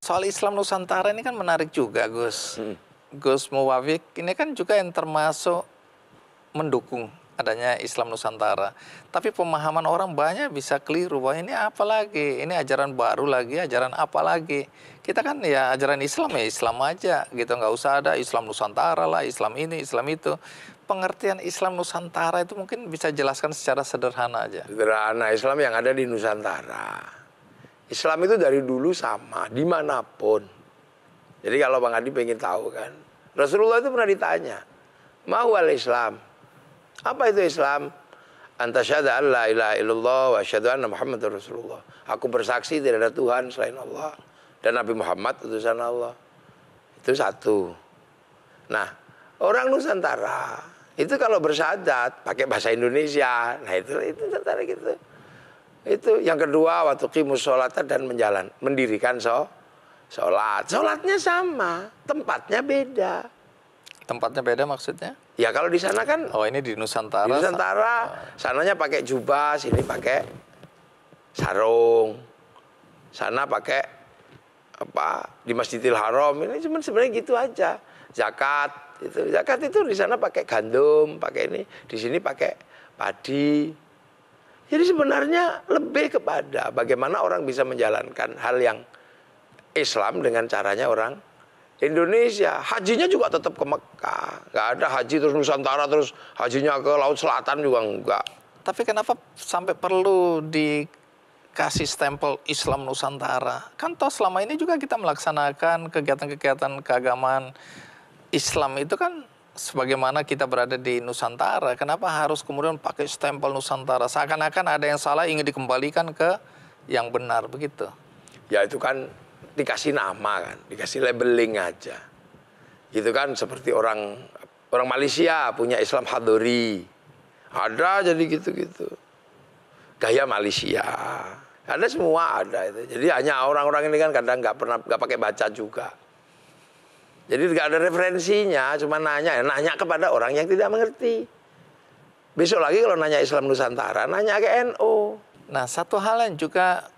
S2: Soal Islam Nusantara ini kan menarik juga, Gus. Gus Muwafik ini kan juga yang termasuk mendukung adanya Islam Nusantara. Tapi pemahaman orang banyak bisa keliru bahwa ini apa lagi, ini ajaran baru lagi, ajaran apa lagi. Kita kan ya ajaran Islam ya Islam aja gitu, nggak usah ada Islam Nusantara lah, Islam ini, Islam itu. Pengertian Islam Nusantara itu mungkin bisa jelaskan secara sederhana aja.
S3: Sederhana, Islam yang ada di Nusantara. Islam itu dari dulu sama, dimanapun. Jadi kalau Bang Adi pengen tahu kan, Rasulullah itu pernah ditanya, "Ma'huwal Islam?" Apa itu Islam? Anta syahada an la ilaha illallah wa asyhadu anna Muhammadar Rasulullah. Aku bersaksi tidak ada Tuhan selain Allah dan Nabi Muhammad utusan Allah. Itu satu. Nah, orang Nusantara itu kalau bersyahadat pakai bahasa Indonesia. Nah, itu Nusantara gitu. Itu yang kedua, wa tuqimus sholata dan mendirikan sholat. Sholatnya sama, tempatnya beda.
S2: Tempatnya beda maksudnya?
S3: Ya kalau di sana kan,
S2: oh ini di Nusantara.
S3: Di Nusantara, sananya pakai jubah, sini pakai sarung, sana pakai apa di Masjidil Haram. Ini cuma sebenarnya gitu aja. Zakat itu di sana pakai gandum, pakai ini, di sini pakai padi. Jadi sebenarnya lebih kepada bagaimana orang bisa menjalankan hal yang Islam dengan caranya orang Indonesia. Hajinya juga tetap ke Mekah. Nggak ada haji terus Nusantara terus hajinya ke Laut Selatan juga enggak.
S2: Tapi kenapa sampai perlu dikasih stempel Islam Nusantara? Kan toh selama ini juga kita melaksanakan kegiatan-kegiatan keagamaan Islam itu kan sebagaimana kita berada di Nusantara. Kenapa harus kemudian pakai stempel Nusantara? Seakan-akan ada yang salah ingin dikembalikan ke yang benar, begitu.
S3: Ya itu kan dikasih nama kan, dikasih labeling aja. Itu kan seperti orang Malaysia punya Islam Hadori. Ada jadi gitu-gitu. Gaya Malaysia. Ada semua ada itu. Jadi hanya orang-orang ini kan kadang nggak pakai baca juga. Jadi nggak ada referensinya, cuma nanya kepada orang yang tidak mengerti. Besok lagi kalau nanya Islam Nusantara, nanya ke NU.
S2: Nah, satu hal yang juga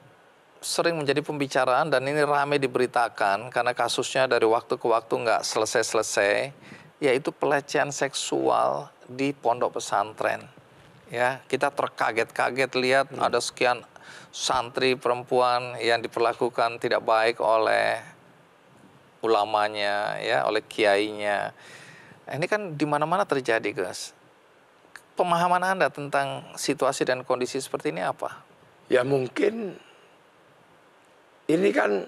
S2: sering menjadi pembicaraan dan ini ramai diberitakan karena kasusnya dari waktu ke waktu nggak selesai-selesai, yaitu pelecehan seksual di pondok pesantren. Ya, kita terkaget-kaget lihat ada sekian santri perempuan yang diperlakukan tidak baik oleh ulamanya, ya, oleh kiainya. Nah, ini kan di mana-mana terjadi, guys. Pemahaman Anda tentang situasi dan kondisi seperti ini apa?
S3: Ya mungkin ini kan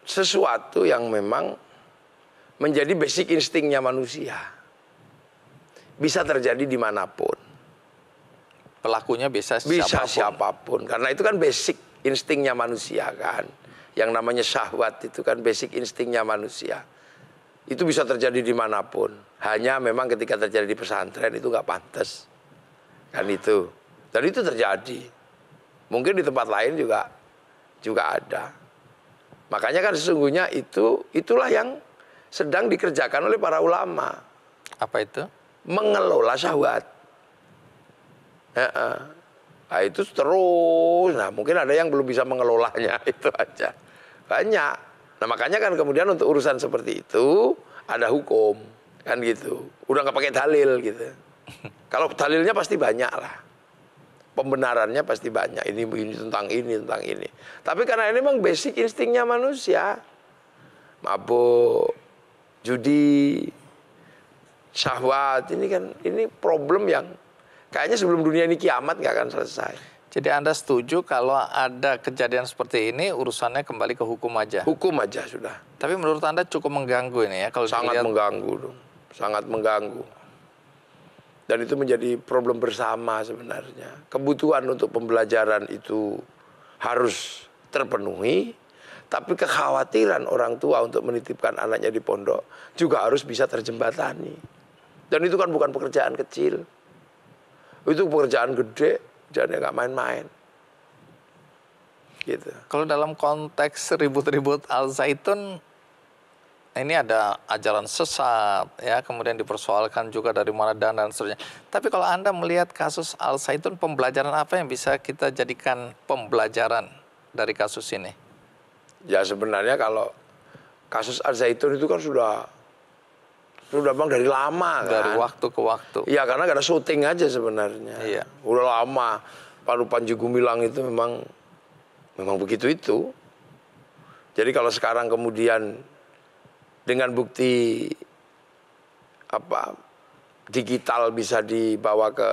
S3: sesuatu yang memang menjadi basic instingnya manusia. Bisa terjadi dimanapun.
S2: Pelakunya bisa
S3: siapapun. Karena itu kan basic instingnya manusia kan. Yang namanya syahwat itu kan basic instingnya manusia. Itu bisa terjadi dimanapun. Hanya memang ketika terjadi di pesantren itu nggak pantas. Kan itu. Dan itu terjadi. Mungkin di tempat lain juga ada. Makanya kan sesungguhnya itulah yang sedang dikerjakan oleh para ulama.
S2: Apa itu?
S3: Mengelola syahwat. Nah, itu terus. Nah, mungkin ada yang belum bisa mengelolanya, itu aja. Banyak. Nah, makanya kan kemudian untuk urusan seperti itu ada hukum, kan gitu. Udah nggak pakai dalil gitu. Kalau dalilnya pasti banyak lah. Pembenarannya pasti banyak. Ini tentang ini. Tapi karena ini memang basic instingnya manusia. Mabuk, judi, syahwat, ini problem yang kayaknya sebelum dunia ini kiamat nggak akan selesai.
S2: Jadi Anda setuju kalau ada kejadian seperti ini urusannya kembali ke hukum aja?
S3: Hukum aja sudah.
S2: Tapi menurut Anda cukup mengganggu ini ya? Kalau
S3: sangat mengganggu dong. Sangat mengganggu. Dan itu menjadi problem bersama sebenarnya. Kebutuhan untuk pembelajaran itu harus terpenuhi. Tapi kekhawatiran orang tua untuk menitipkan anaknya di pondok juga harus bisa terjembatani. Dan itu kan bukan pekerjaan kecil. Itu pekerjaan gede, jadi nggak main-main. Gitu.
S2: Kalau dalam konteks ribut-ribut Al-Zaitun, ini ada ajaran sesat, ya, kemudian dipersoalkan juga dari mana dan seterusnya. Tapi kalau Anda melihat kasus Al-Zaitun, pembelajaran apa yang bisa kita jadikan pembelajaran dari kasus ini?
S3: Ya sebenarnya kalau kasus Al-Zaitun itu kan sudah bang dari lama kan.
S2: Dari waktu ke waktu.
S3: Iya karena gak ada syuting aja sebenarnya.
S2: Iya.
S3: Udah lama. Panji Gumilang itu memang begitu itu. Jadi kalau sekarang kemudian dengan bukti digital bisa dibawa ke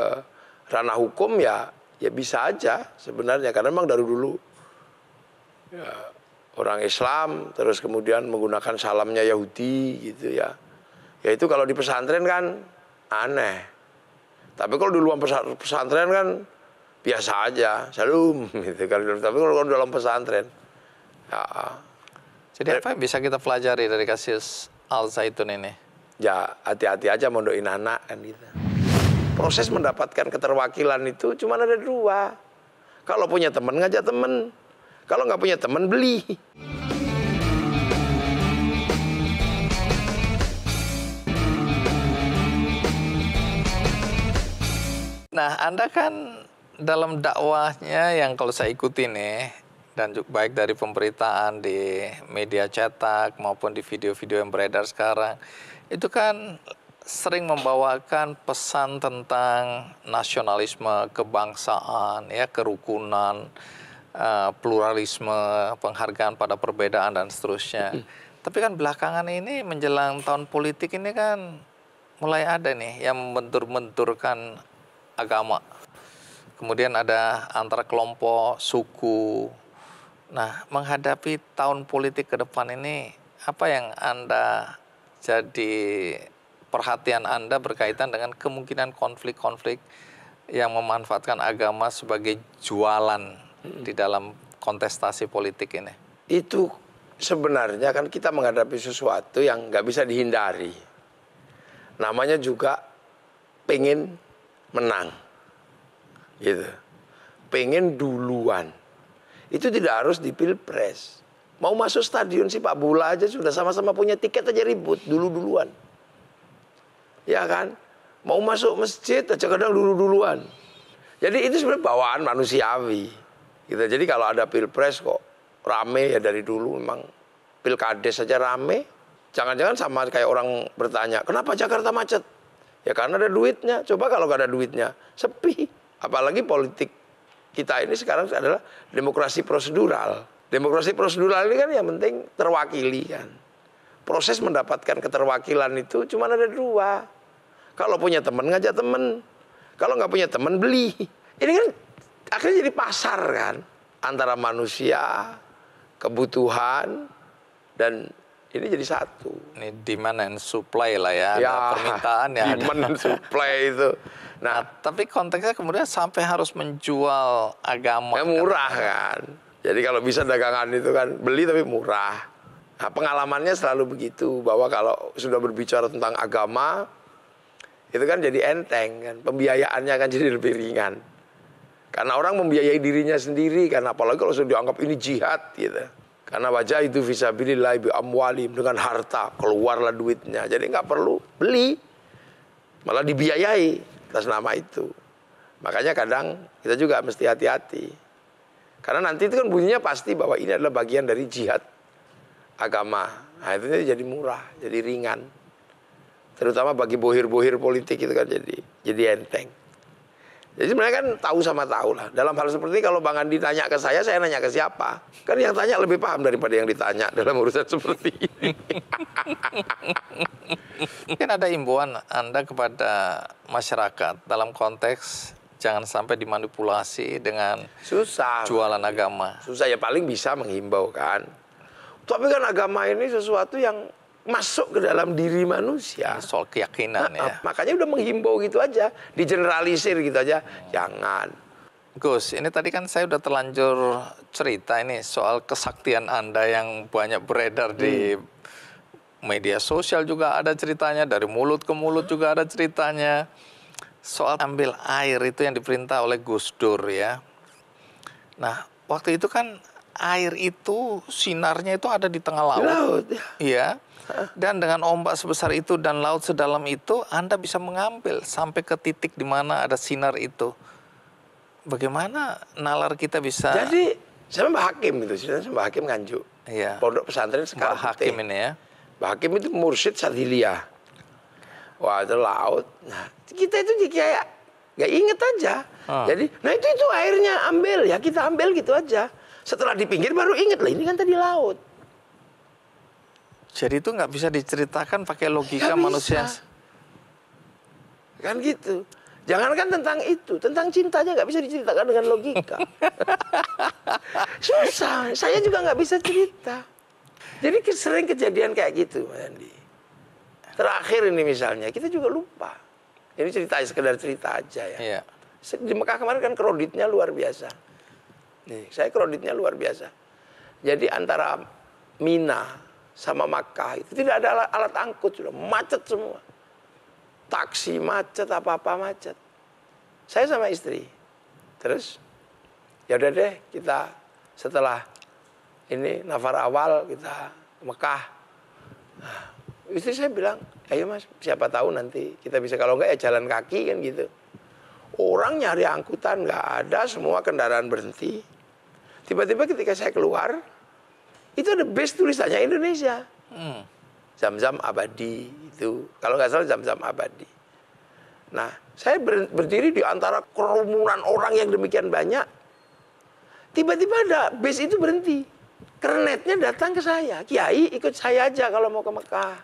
S3: ranah hukum ya bisa aja sebenarnya karena memang dari dulu ya, orang Islam terus kemudian menggunakan salamnya Yahudi gitu ya. Ya itu kalau di pesantren kan aneh. Tapi kalau di luar pesantren kan biasa aja, shalom gitu kan. Tapi kalau dalam pesantren ya.
S2: Jadi apa yang bisa kita pelajari dari kasus Al-Zaitun ini?
S3: Ya hati-hati aja mondokin anak kan gitu. Proses mendapatkan keterwakilan itu cuma ada dua. Kalau punya teman ngajak teman. Kalau nggak punya teman beli.
S2: Nah, Anda kan dalam dakwahnya yang kalau saya ikuti nih, dan baik dari pemberitaan di media cetak maupun di video-video yang beredar sekarang, itu kan sering membawakan pesan tentang nasionalisme, kebangsaan, ya, kerukunan, pluralisme, penghargaan pada perbedaan dan seterusnya. Tapi kan belakangan ini menjelang tahun politik ini kan mulai ada nih yang membentur-benturkan agama. Kemudian ada antara kelompok, suku. Nah, menghadapi tahun politik ke depan ini, apa yang Anda jadi perhatian Anda berkaitan dengan kemungkinan konflik-konflik yang memanfaatkan agama sebagai jualan di dalam kontestasi politik ini?
S3: Itu sebenarnya kan kita menghadapi sesuatu yang nggak bisa dihindari. Namanya juga pengen menang, gitu. Pengen duluan. Itu tidak harus di pilpres. Mau masuk stadion sepak bola aja sudah sama-sama punya tiket aja ribut duluan. Ya kan? Mau masuk masjid aja kadang duluan. Jadi itu sebenarnya bawaan manusiawi. Gitu. Jadi kalau ada pilpres kok rame ya dari dulu memang pilkades saja rame. Jangan-jangan sama kayak orang bertanya, kenapa Jakarta macet? Ya karena ada duitnya. Coba kalau nggak ada duitnya, sepi. Apalagi politik kita ini sekarang adalah demokrasi prosedural. Demokrasi prosedural ini kan yang penting terwakili kan. Proses mendapatkan keterwakilan itu cuma ada 2. Kalau punya teman ngajak teman. Kalau nggak punya teman beli. Ini kan akhirnya jadi pasar kan. Antara manusia, kebutuhan, dan ini jadi satu.
S2: Ini demand and supply lah ya. Ada permintaan ya.
S3: Demand and supply itu.
S2: Nah, tapi konteksnya kemudian sampai harus menjual agama.
S3: Ya murah kan. Jadi kalau bisa dagangan itu kan beli tapi murah. Nah, pengalamannya selalu begitu. Bahwa kalau sudah berbicara tentang agama, itu kan jadi enteng kan. Pembiayaannya kan jadi lebih ringan. Karena orang membiayai dirinya sendiri. Karena apalagi kalau sudah dianggap ini jihad gitu. Karena wajah itu fisabilillah bi amwalim, dengan harta keluarlah duitnya. Jadi nggak perlu beli. Malah dibiayai atas nama itu. Makanya kadang kita juga mesti hati-hati. Karena nanti itu kan bunyinya pasti bahwa ini adalah bagian dari jihad agama. Nah itu jadi murah, jadi ringan. Terutama bagi bohir-bohir politik itu kan jadi enteng. Jadi sebenarnya kan tahu sama tahu lah. Dalam hal seperti ini kalau Bang Andi tanya ke saya nanya ke siapa? Kan yang tanya lebih paham daripada yang ditanya dalam urusan seperti ini.
S2: Mungkin ada imbauan Anda kepada masyarakat dalam konteks jangan sampai dimanipulasi dengan jualan agama.
S3: Susah ya, paling bisa menghimbau kan. Tapi kan agama ini sesuatu yang masuk ke dalam diri manusia.
S2: Soal keyakinan ya.
S3: Makanya udah menghimbau gitu aja, digeneralisir gitu aja. Jangan.
S2: Gus, ini tadi kan saya udah terlanjur cerita ini soal kesaktian Anda yang banyak beredar di media sosial juga ada ceritanya, dari mulut ke mulut juga ada ceritanya. Soal ambil air itu yang diperintah oleh Gus Dur ya. Nah, waktu itu kan air itu sinarnya itu ada di tengah laut.
S3: Laut
S2: ya. Dan dengan ombak sebesar itu dan laut sedalam itu, Anda bisa mengambil sampai ke titik di mana ada sinar itu. Bagaimana nalar kita bisa?
S3: Jadi sama Mbah Hakim itu, Mbah Hakim Nganjuk.
S2: Iya.
S3: Pondok pesantren sekarang.
S2: Mbah Hakim ini ya.
S3: Mbah Hakim itu mursyid Sadiliyah. Wah, itu laut. Nah, kita itu kayak nggak inget aja. Jadi, nah itu airnya ambil ya, kita ambil gitu aja. Setelah di pinggir baru inget lah, ini kan tadi laut.
S2: Jadi itu nggak bisa diceritakan pakai logika manusia.
S3: Kan gitu. Jangankan tentang itu, tentang cintanya nggak bisa diceritakan dengan logika. Susah, saya juga nggak bisa cerita. Jadi sering kejadian kayak gitu, Mas Andi. Terakhir ini misalnya, kita juga lupa. Ini cerita, sekedar cerita aja ya.
S2: Iya.
S3: Di Mekah kemarin kan kreditnya luar biasa. Nih, saya kreditnya luar biasa. Jadi antara Mina sama Makkah itu tidak ada alat angkut, sudah macet semua. Taksi macet, apa-apa macet. Saya sama istri. Terus, ya udah deh kita setelah ini nafar awal kita ke Mekah. Nah, istri saya bilang, ayo mas, siapa tahu nanti kita bisa, kalau enggak ya jalan kaki kan gitu. Orang nyari angkutan nggak ada, semua kendaraan berhenti. Tiba-tiba ketika saya keluar, itu ada base tulisannya Indonesia. Zam-Zam Abadi itu, kalau nggak salah Zam-Zam Abadi. Nah, saya berdiri di antara kerumunan orang yang demikian banyak. Tiba-tiba ada base itu berhenti. Kernetnya datang ke saya, Kiai ikut saya aja kalau mau ke Mekah.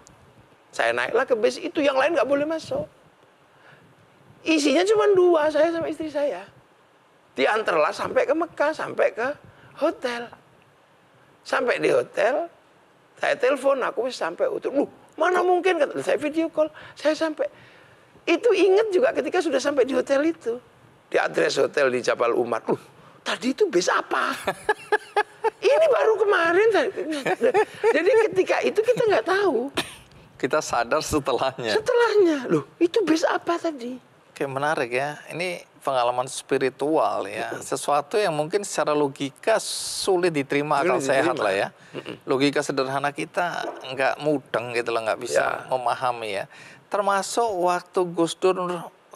S3: Saya naiklah ke base itu, yang lain nggak boleh masuk. Isinya cuma 2, saya sama istri saya. Diantarlah sampai ke Mekah, sampai ke hotel. Sampai di hotel, saya telepon, aku sampai hotel. Mana mungkin, kata saya video call, saya sampai. Itu ingat juga ketika sudah sampai di hotel itu. Di address hotel di Jabal Umar. Tadi itu base apa? Ini baru kemarin. Jadi ketika itu kita nggak tahu.
S2: Kita sadar setelahnya.
S3: Setelahnya, itu base apa tadi?
S2: Oke, menarik ya. Ini pengalaman spiritual ya, sesuatu yang mungkin secara logika sulit diterima akal sehat lah ya. Logika sederhana kita nggak mudeng gitu loh, nggak bisa memahami ya. Termasuk waktu Gus Dur,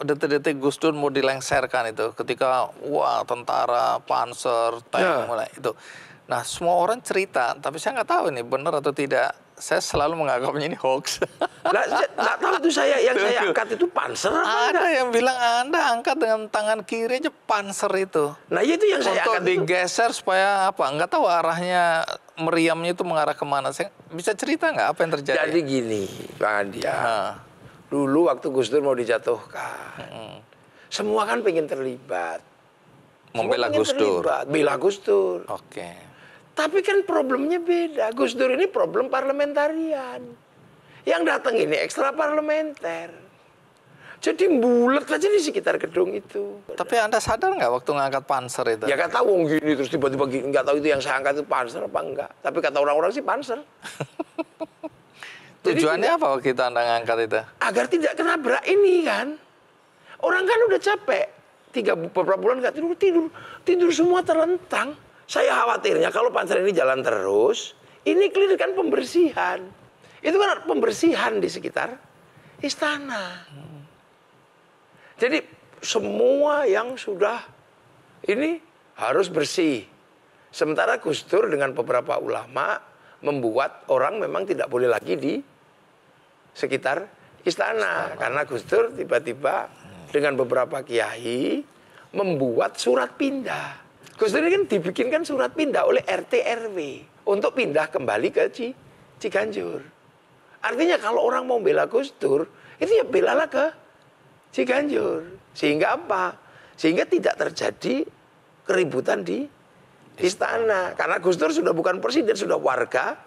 S2: detik-detik Gus Dur mau dilengserkan itu, ketika wah tentara, panser, tank mulai itu. Nah semua orang cerita, tapi saya nggak tahu ini benar atau tidak. Saya selalu menganggapnya ini hoax.
S3: Nggak tahu itu yang saya angkat itu panser apa
S2: Ada yang bilang Anda angkat dengan tangan kiri aja panser itu.
S3: Nah itu yang saya angkat.
S2: Untuk digeser supaya apa? Nggak tahu arahnya, meriamnya itu mengarah kemana. Saya bisa cerita nggak apa yang terjadi?
S3: Jadi gini, Bang Andi. Dulu waktu Gus Dur mau dijatuhkan, semua kan pengen terlibat.
S2: Membela Gus Dur.
S3: Bela Gus Dur.
S2: Oke.
S3: Tapi kan problemnya beda. Gus Dur ini problem parlementarian. Yang datang ini ekstra parlementer. Jadi bulat aja di sekitar gedung itu.
S2: Tapi Anda sadar nggak waktu ngangkat panser itu?
S3: Ya nggak tahu gini terus tiba-tiba gini. Nggak tahu itu yang saya angkat itu panser apa enggak. Tapi kata orang-orang sih panser.
S2: Tujuannya apa waktu itu Anda ngangkat itu?
S3: Agar tidak kenabrak ini kan. Orang kan udah capek. Beberapa bulan nggak tidur semua terlentang. Saya khawatirnya kalau panser ini jalan terus, ini clear kan pembersihan. Itu kan pembersihan di sekitar istana. Jadi semua yang sudah ini harus bersih. Sementara Gus Dur dengan beberapa ulama membuat orang memang tidak boleh lagi di sekitar istana. Karena Gus Dur tiba-tiba dengan beberapa kiai membuat surat pindah. Gus Dur ini kan dibikinkan surat pindah oleh RT RW untuk pindah kembali ke Ciganjur. Artinya kalau orang mau bela Gus Dur, itu ya belalah ke Ciganjur. Sehingga apa? Sehingga tidak terjadi keributan di istana. Karena Gus Dur sudah bukan presiden, sudah warga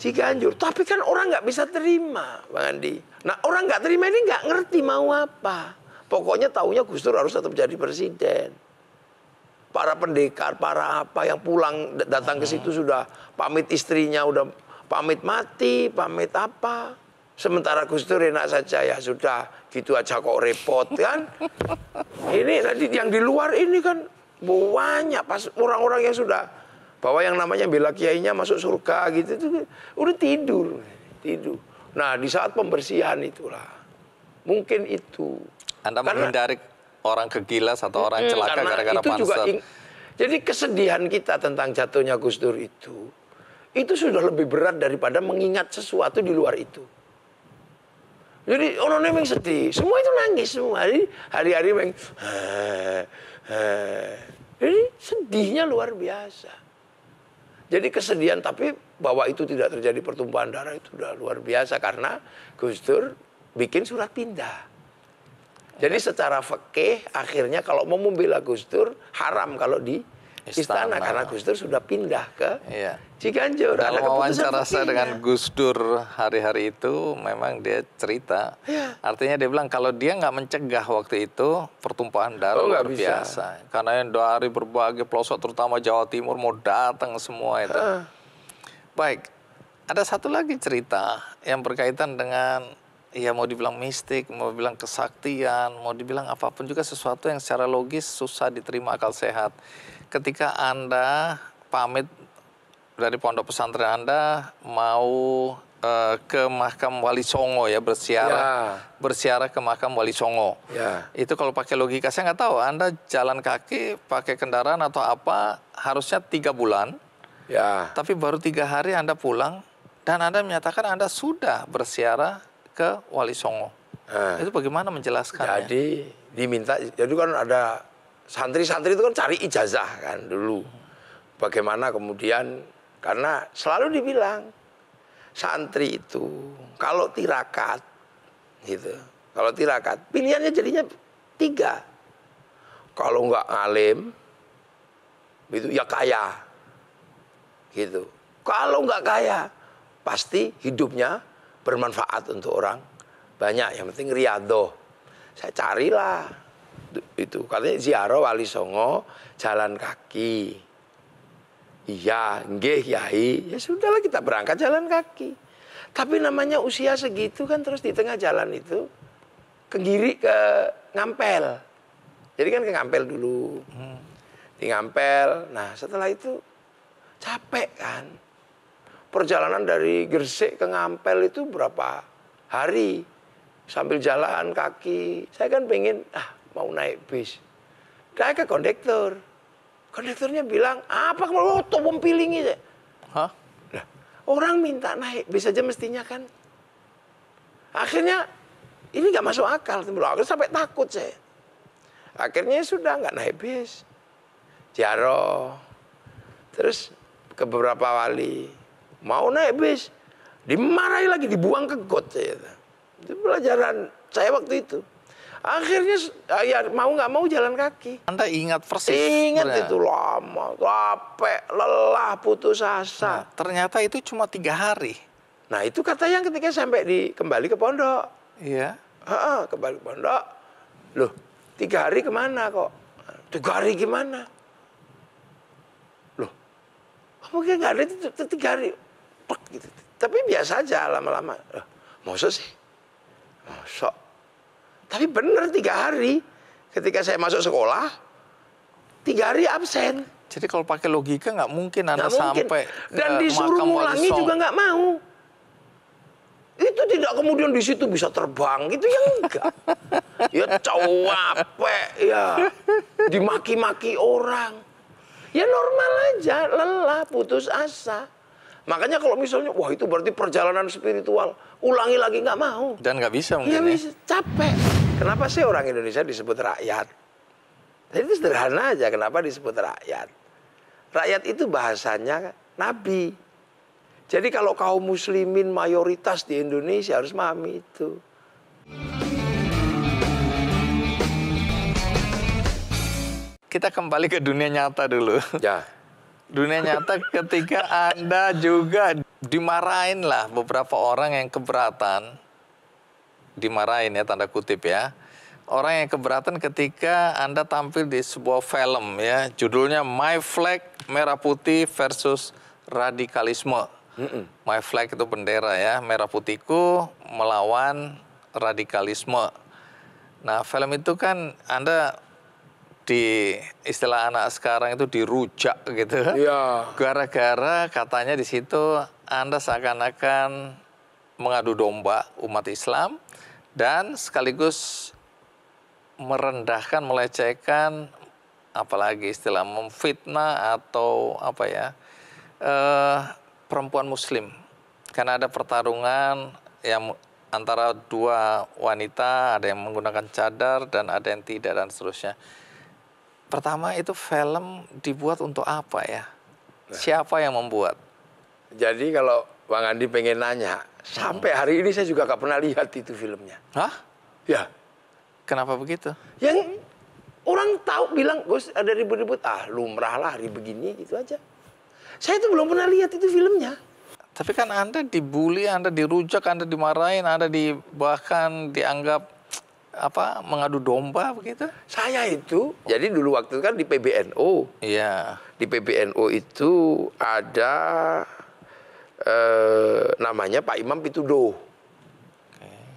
S3: Ciganjur. Tapi kan orang nggak bisa terima, Bang Andi. Nah orang nggak terima ini nggak ngerti mau apa. Pokoknya taunya Gus Dur harus tetap jadi presiden. Para pendekar, para apa yang pulang datang ke situ sudah pamit istrinya, udah pamit mati, pamit apa. Sementara Gus Dur enak saja, ya sudah gitu aja kok repot kan. Ini tadi yang di luar ini kan banyak pas orang-orang yang sudah bahwa yang namanya bela kiainya masuk surga gitu itu udah tidur. Nah di saat pembersihan itulah mungkin itu.
S2: Anda menghindari orang kegilas atau orang celaka gara-gara panser. Jadi kesedihan kita tentang jatuhnya Gus Dur itu sudah lebih berat daripada mengingat sesuatu di luar itu. Jadi orang memang sedih, semua itu nangis semua. Jadi hari-hari memang jadi sedihnya luar biasa. Jadi kesedihan, tapi bahwa itu tidak terjadi pertumpahan darah itu sudah luar biasa karena Gus Dur bikin surat pindah. Jadi secara fikih akhirnya kalau mau membela Gus Dur haram kalau di istana karena Gus Dur sudah pindah ke Ciganjur. Dalam wawancara saya dengan Gus Dur hari-hari itu memang dia cerita, artinya dia bilang kalau dia nggak mencegah waktu itu pertumpahan darah luar biasa. Karena yang dari berbagai pelosok terutama Jawa Timur mau datang semua itu. Baik, ada satu lagi cerita yang berkaitan dengan ya mau dibilang mistik, mau dibilang kesaktian, mau dibilang apapun juga sesuatu yang secara logis susah diterima akal sehat. Ketika Anda pamit dari pondok pesantren Anda mau ke makam Wali Songo ya, bersiarah ke makam Wali Songo. Itu kalau pakai logika saya nggak tahu, Anda jalan kaki pakai kendaraan atau apa harusnya 3 bulan. Tapi baru 3 hari Anda pulang dan Anda menyatakan Anda sudah bersiarah ke Wali Songo. Itu bagaimana menjelaskannya?
S3: Jadi diminta, jadi kan ada santri-santri itu kan cari ijazah kan dulu. Bagaimana kemudian, karena selalu dibilang santri itu kalau tirakat gitu, kalau tirakat pilihannya jadinya 3. Kalau nggak ngalim itu ya kaya gitu. Kalau nggak kaya pasti hidupnya bermanfaat untuk orang banyak, yang penting riyadhah. Saya carilah itu, katanya ziarah Wali Songo jalan kaki. Iya, nggih Kyai, ya sudahlah kita berangkat jalan kaki. Tapi namanya usia segitu kan terus di tengah jalan itu ke kiri ke Ngampel. Jadi kan ke Ngampel dulu. Di Ngampel, nah setelah itu capek kan. Perjalanan dari Gresik ke Ngampel itu berapa hari. Sambil jalan kaki. Saya kan pengen, mau naik bis. Kayak ke kondektur. Kondekturnya bilang, apa kamu topom piling ini?
S2: Hah?
S3: Nah, orang minta naik bis aja mestinya kan. Akhirnya, ini nggak masuk akal. Akhirnya sampai takut saya. Akhirnya sudah nggak naik bis. Jaro. Terus ke beberapa wali. Mau naik bis. Dimarahi lagi, dibuang ke got saya. Itu pelajaran saya waktu itu. Akhirnya ya mau nggak mau jalan kaki.
S2: Anda ingat persis?
S3: Ingat
S2: sebenarnya.
S3: itu lama, capek, lelah, putus asa.
S2: Nah, ternyata itu cuma 3 hari.
S3: Nah itu kata yang ketika sampai kembali ke pondok.
S2: Iya.
S3: Kembali ke pondok. Loh, 3 hari kemana kok? 3 hari gimana? Loh, mungkin nggak ada itu 3 hari. Gitu. Tapi biasa aja lama-lama. Masa sih? Masa? Tapi benar 3 hari. Ketika saya masuk sekolah, 3 hari absen.
S2: Jadi kalau pakai logika nggak mungkin Anda
S3: Nggak mungkin.
S2: sampai
S3: Dan disuruh ngulangi juga nggak mau. Itu tidak kemudian di situ bisa terbang gitu ya enggak. Ya capek ya. Dimaki-maki orang. Ya normal aja, lelah, putus asa. Makanya kalau misalnya, wah itu berarti perjalanan spiritual. Ulangi lagi nggak mau.
S2: Dan nggak bisa mungkin
S3: Ya bisa, capek. Kenapa sih orang Indonesia disebut rakyat? Jadi itu sederhana aja, kenapa disebut rakyat? Rakyat itu bahasanya nabi. Jadi kalau kaum muslimin mayoritas di Indonesia harus memahami itu.
S2: Kita kembali ke dunia nyata dulu.
S3: Ya.
S2: Dunia nyata ketika Anda juga dimarahin lah beberapa orang yang keberatan. Dimarahin ya, tanda kutip ya. Orang yang keberatan ketika Anda tampil di sebuah film ya. Judulnya My Flag, Merah Putih versus Radikalisme. My Flag itu bendera ya, merah putihku melawan radikalisme. Nah film itu kan Anda di istilah anak sekarang itu dirujak gitu.
S3: Iya.
S2: Gara-gara katanya di situ Anda seakan-akan mengadu domba umat Islam dan sekaligus merendahkan, melecehkan, apalagi istilah memfitnah atau apa ya, perempuan Muslim. Karena ada pertarungan yang antara 2 wanita, ada yang menggunakan cadar dan ada yang tidak dan seterusnya. Pertama itu film dibuat untuk apa ya? Siapa yang membuat?
S3: Jadi kalau Bang Andi pengen nanya, sampai hari ini saya juga gak pernah lihat itu filmnya.
S2: Hah?
S3: Ya.
S2: Kenapa begitu?
S3: Yang orang tahu bilang, Gus ada ribut-ribut, lumrah lah hari begini gitu aja. Saya itu belum pernah lihat itu filmnya.
S2: Tapi kan Anda dibully, Anda dirujak, Anda dimarahin, Anda bahkan dianggap mengadu domba begitu?
S3: Saya itu, jadi dulu waktu itu kan di PBNU.
S2: Iya.
S3: Di PBNU itu ada namanya Pak Imam Pituduh.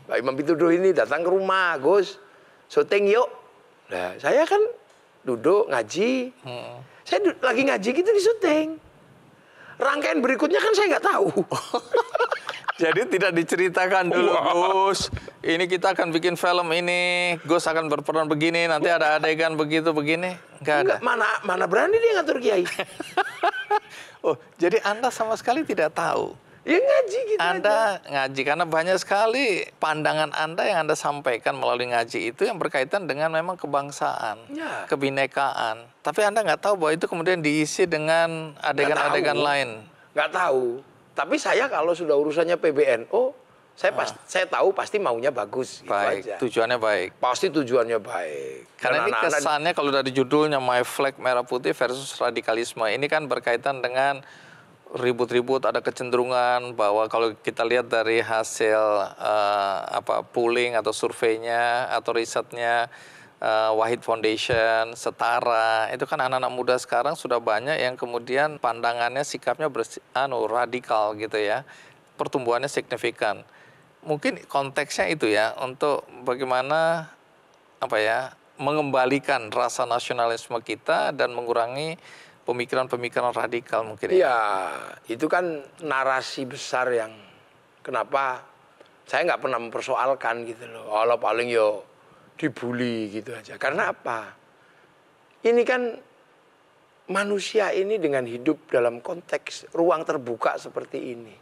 S3: Pak Imam Pituduh ini datang ke rumah, Gus, syuting yuk. Nah, saya kan duduk ngaji. Saya lagi ngaji gitu di syuting. Rangkaian berikutnya kan saya nggak tahu.
S2: Jadi tidak diceritakan dulu, Gus, ini kita akan bikin film ini, Gus akan berperan begini, nanti ada adegan begitu, begini. Enggak ada.
S3: Mana berani dia ngatur kiai.
S2: Oh, jadi Anda sama sekali tidak tahu.
S3: Ya ngaji gitu
S2: Anda
S3: aja.
S2: ngaji, karena banyak sekali pandangan Anda yang Anda sampaikan melalui ngaji itu yang berkaitan dengan memang kebangsaan,
S3: Ya.
S2: kebinekaan. Tapi Anda nggak tahu bahwa itu kemudian diisi dengan adegan-adegan lain.
S3: Nggak tahu. Tapi saya kalau sudah urusannya PBNU, saya tahu pasti maunya bagus. Gitu
S2: Baik,
S3: aja.
S2: tujuannya baik.
S3: Pasti tujuannya baik.
S2: Karena
S3: Dan
S2: ini
S3: anak-anak
S2: kesannya kalau dari judulnya My Flag Merah Putih versus Radikalisme, ini kan berkaitan dengan ribut-ribut, ada kecenderungan bahwa kalau kita lihat dari hasil polling atau surveinya atau risetnya Wahid Foundation, Setara, itu kan anak-anak muda sekarang sudah banyak yang kemudian pandangannya, sikapnya radikal gitu ya, pertumbuhannya signifikan. Mungkin konteksnya itu ya, untuk bagaimana mengembalikan rasa nasionalisme kita dan mengurangi pemikiran-pemikiran radikal mungkin.
S3: Iya, itu kan narasi besar yang kenapa saya nggak pernah mempersoalkan gitu loh. Kalau paling yo dibully gitu aja. Karena apa? Ini kan manusia ini dengan hidup dalam konteks ruang terbuka seperti ini.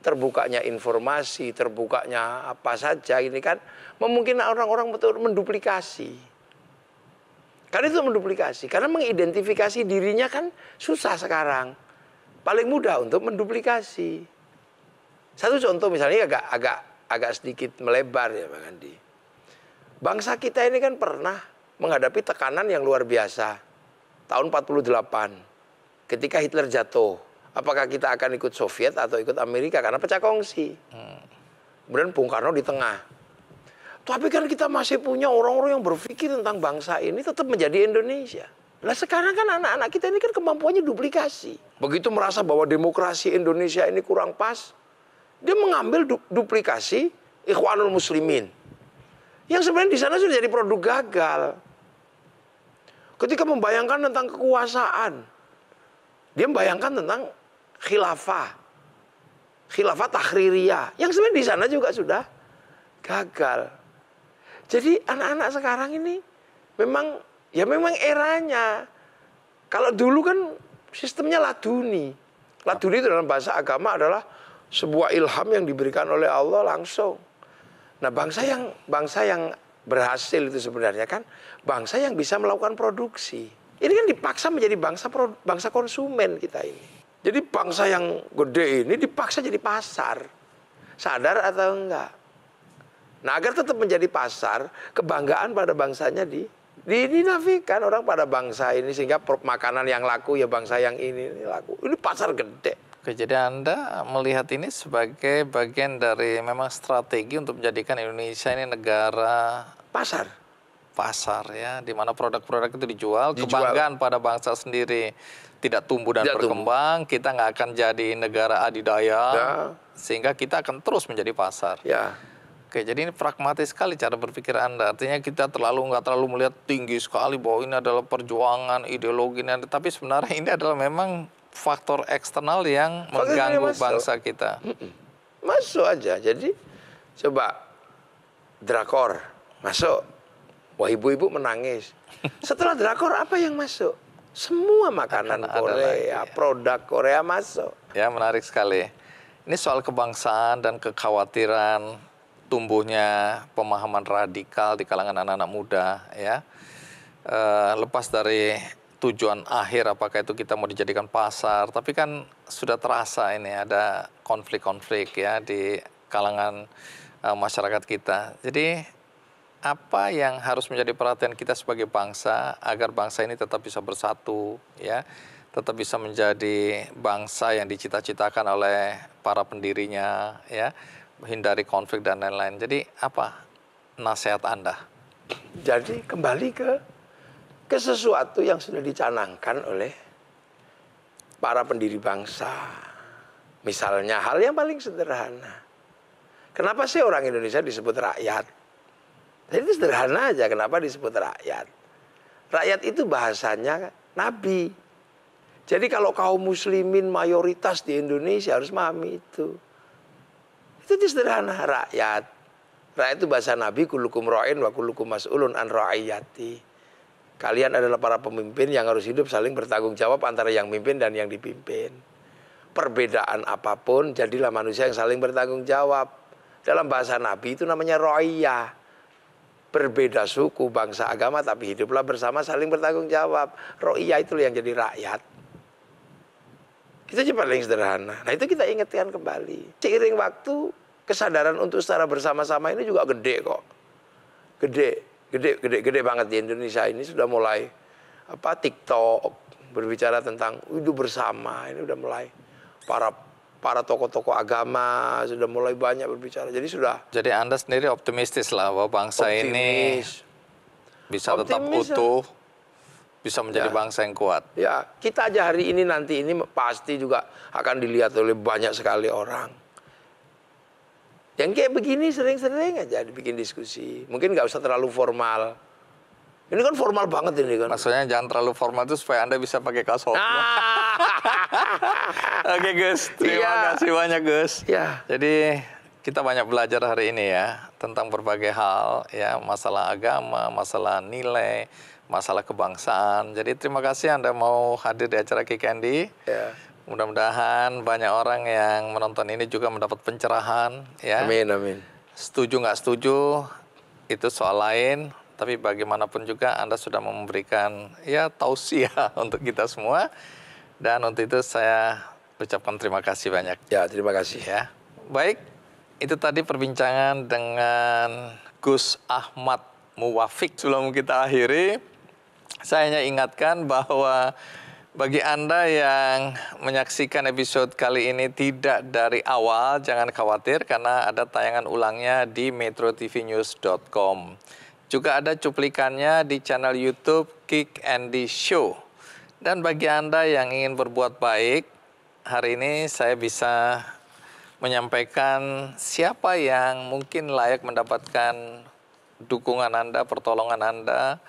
S3: Terbukanya informasi, terbukanya apa saja ini kan memungkinkan orang-orang betul menduplikasi. Karena itu menduplikasi, karena mengidentifikasi dirinya kan susah sekarang. Paling mudah untuk menduplikasi. Satu contoh misalnya agak sedikit melebar ya Bang Andi. Bangsa kita ini kan pernah menghadapi tekanan yang luar biasa. Tahun 48, ketika Hitler jatuh. Apakah kita akan ikut Soviet atau ikut Amerika? Karena pecah kongsi. Kemudian Bung Karno di tengah. Tapi kan kita masih punya orang-orang yang berpikir tentang bangsa ini tetap menjadi Indonesia. Nah sekarang kan anak-anak kita ini kan kemampuannya duplikasi. Begitu merasa bahwa demokrasi Indonesia ini kurang pas, dia mengambil duplikasi Ikhwanul Muslimin. Yang sebenarnya di sana sudah jadi produk gagal. Ketika membayangkan tentang kekuasaan, dia membayangkan tentang khilafah tahririyah, yang sebenarnya di sana juga sudah gagal. Jadi anak-anak sekarang ini memang eranya. Kalau dulu kan sistemnya laduni. Laduni itu dalam bahasa agama adalah sebuah ilham yang diberikan oleh Allah langsung. Nah, bangsa yang berhasil itu sebenarnya kan bangsa yang bisa melakukan produksi. Ini kan dipaksa menjadi bangsa konsumen kita ini. Jadi bangsa yang gede ini dipaksa jadi pasar. Sadar atau enggak? Nah, agar tetap menjadi pasar, kebanggaan pada bangsanya dinafikan orang pada bangsa ini, sehingga makanan yang laku ya bangsa yang ini laku. Ini pasar gede.
S2: Oke, jadi Anda melihat ini sebagai bagian dari memang strategi untuk menjadikan Indonesia ini negara pasar ya, di mana produk-produk itu dijual, kebanggaan pada bangsa sendiri tidak tumbuh dan berkembang, kita nggak akan jadi negara adidaya, sehingga kita akan terus menjadi pasar.
S3: Ya.
S2: Oke, jadi ini pragmatis sekali cara berpikir Anda. Artinya kita nggak terlalu melihat tinggi sekali bahwa ini adalah perjuangan ideologi, tapi sebenarnya ini adalah memang faktor eksternal yang mengganggu bangsa kita.
S3: Masuk aja. Jadi coba drakor masuk, wah ibu-ibu menangis. Setelah drakor apa yang masuk? Semua makanan Korea, produk Korea masuk.
S2: Ya, menarik sekali. Ini soal kebangsaan dan kekhawatiran tumbuhnya pemahaman radikal di kalangan anak-anak muda, ya. Lepas dari tujuan akhir, apakah itu kita mau dijadikan pasar, tapi kan sudah terasa ini ada konflik-konflik ya di kalangan masyarakat kita. Jadi apa yang harus menjadi perhatian kita sebagai bangsa agar bangsa ini tetap bisa bersatu, ya, tetap bisa menjadi bangsa yang dicita-citakan oleh para pendirinya, ya, hindari konflik dan lain-lain. Jadi apa nasihat Anda?
S3: Jadi kembali ke sesuatu yang sudah dicanangkan oleh para pendiri bangsa. Misalnya hal yang paling sederhana. Kenapa sih orang Indonesia disebut rakyat? Jadi itu sederhana aja, kenapa disebut rakyat? Rakyat itu bahasanya Nabi. Jadi kalau kaum muslimin mayoritas di Indonesia harus memahami itu. Itu sederhana, rakyat. Rakyat itu bahasa Nabi, kullukum ra'in wa kullukum mas'ulun an ra'iyati. Kalian adalah para pemimpin yang harus hidup saling bertanggung jawab antara yang mimpin dan yang dipimpin. Perbedaan apapun, jadilah manusia yang saling bertanggung jawab. Dalam bahasa Nabi itu namanya ra'iyah. Berbeda suku, bangsa, agama, tapi hiduplah bersama saling bertanggung jawab. Ra'iyah itu yang jadi rakyat. Itu aja paling sederhana. Nah itu kita ingatkan kembali. Seiring waktu, kesadaran untuk secara bersama-sama ini juga gede kok. Gede banget di Indonesia ini sudah mulai TikTok berbicara tentang hidup bersama. Ini udah mulai para tokoh-tokoh agama sudah mulai banyak berbicara. Jadi
S2: Anda sendiri optimistis lah bahwa bangsa ini bisa tetap utuh, bisa menjadi bangsa yang kuat.
S3: Ya, kita aja hari ini nanti ini pasti juga akan dilihat oleh banyak sekali orang. Yang kayak begini sering-sering aja dibikin diskusi. Mungkin nggak usah terlalu formal. Ini kan formal banget ini kan.
S2: Maksudnya jangan terlalu formal itu supaya Anda bisa pakai kaos hot. Oke Gus, terima kasih banyak Gus.
S3: Ya.
S2: Jadi kita banyak belajar hari ini ya tentang berbagai hal ya, masalah agama, masalah nilai, masalah kebangsaan. Jadi terima kasih Anda mau hadir di acara Ki Candy.
S3: Ya.
S2: Mudah-mudahan banyak orang yang menonton ini juga mendapat pencerahan ya.
S3: Amin, amin.
S2: Setuju nggak setuju itu soal lain, tapi bagaimanapun juga Anda sudah memberikan ya tausiah untuk kita semua, dan untuk itu saya ucapkan terima kasih banyak.
S3: Ya, terima kasih.
S2: Ya, baik, itu tadi perbincangan dengan Gus Ahmad Muwafiq. Sebelum kita akhiri, saya hanya ingatkan bahwa bagi Anda yang menyaksikan episode kali ini tidak dari awal, jangan khawatir karena ada tayangan ulangnya di metrotvnews.com. Juga ada cuplikannya di channel YouTube Kick Andy Show. Dan bagi Anda yang ingin berbuat baik, hari ini saya bisa menyampaikan siapa yang mungkin layak mendapatkan dukungan Anda, pertolongan Anda,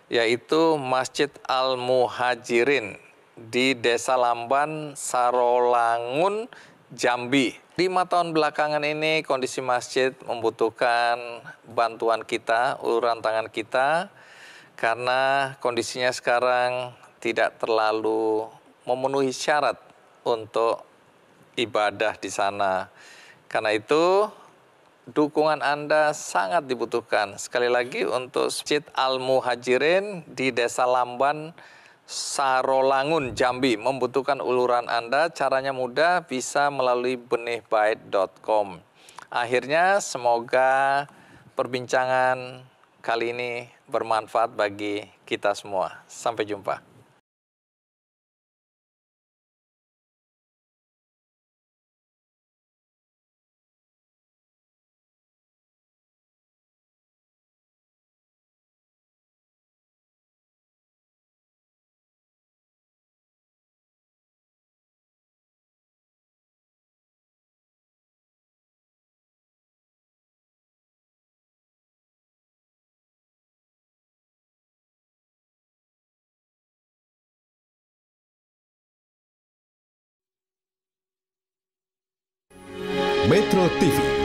S2: yaitu Masjid Al-Muhajirin di Desa Lamban, Sarolangun, Jambi. 5 tahun belakangan ini kondisi masjid membutuhkan bantuan kita, uluran tangan kita, karena kondisinya sekarang tidak terlalu memenuhi syarat untuk ibadah di sana. Karena itu dukungan Anda sangat dibutuhkan. Sekali lagi untuk Masjid Al-Muhajirin di Desa Lamban, Sarolangun, Jambi membutuhkan uluran Anda. Caranya mudah, bisa melalui benihbait.com. Akhirnya semoga perbincangan kali ini bermanfaat bagi kita semua. Sampai jumpa.
S6: Metro TV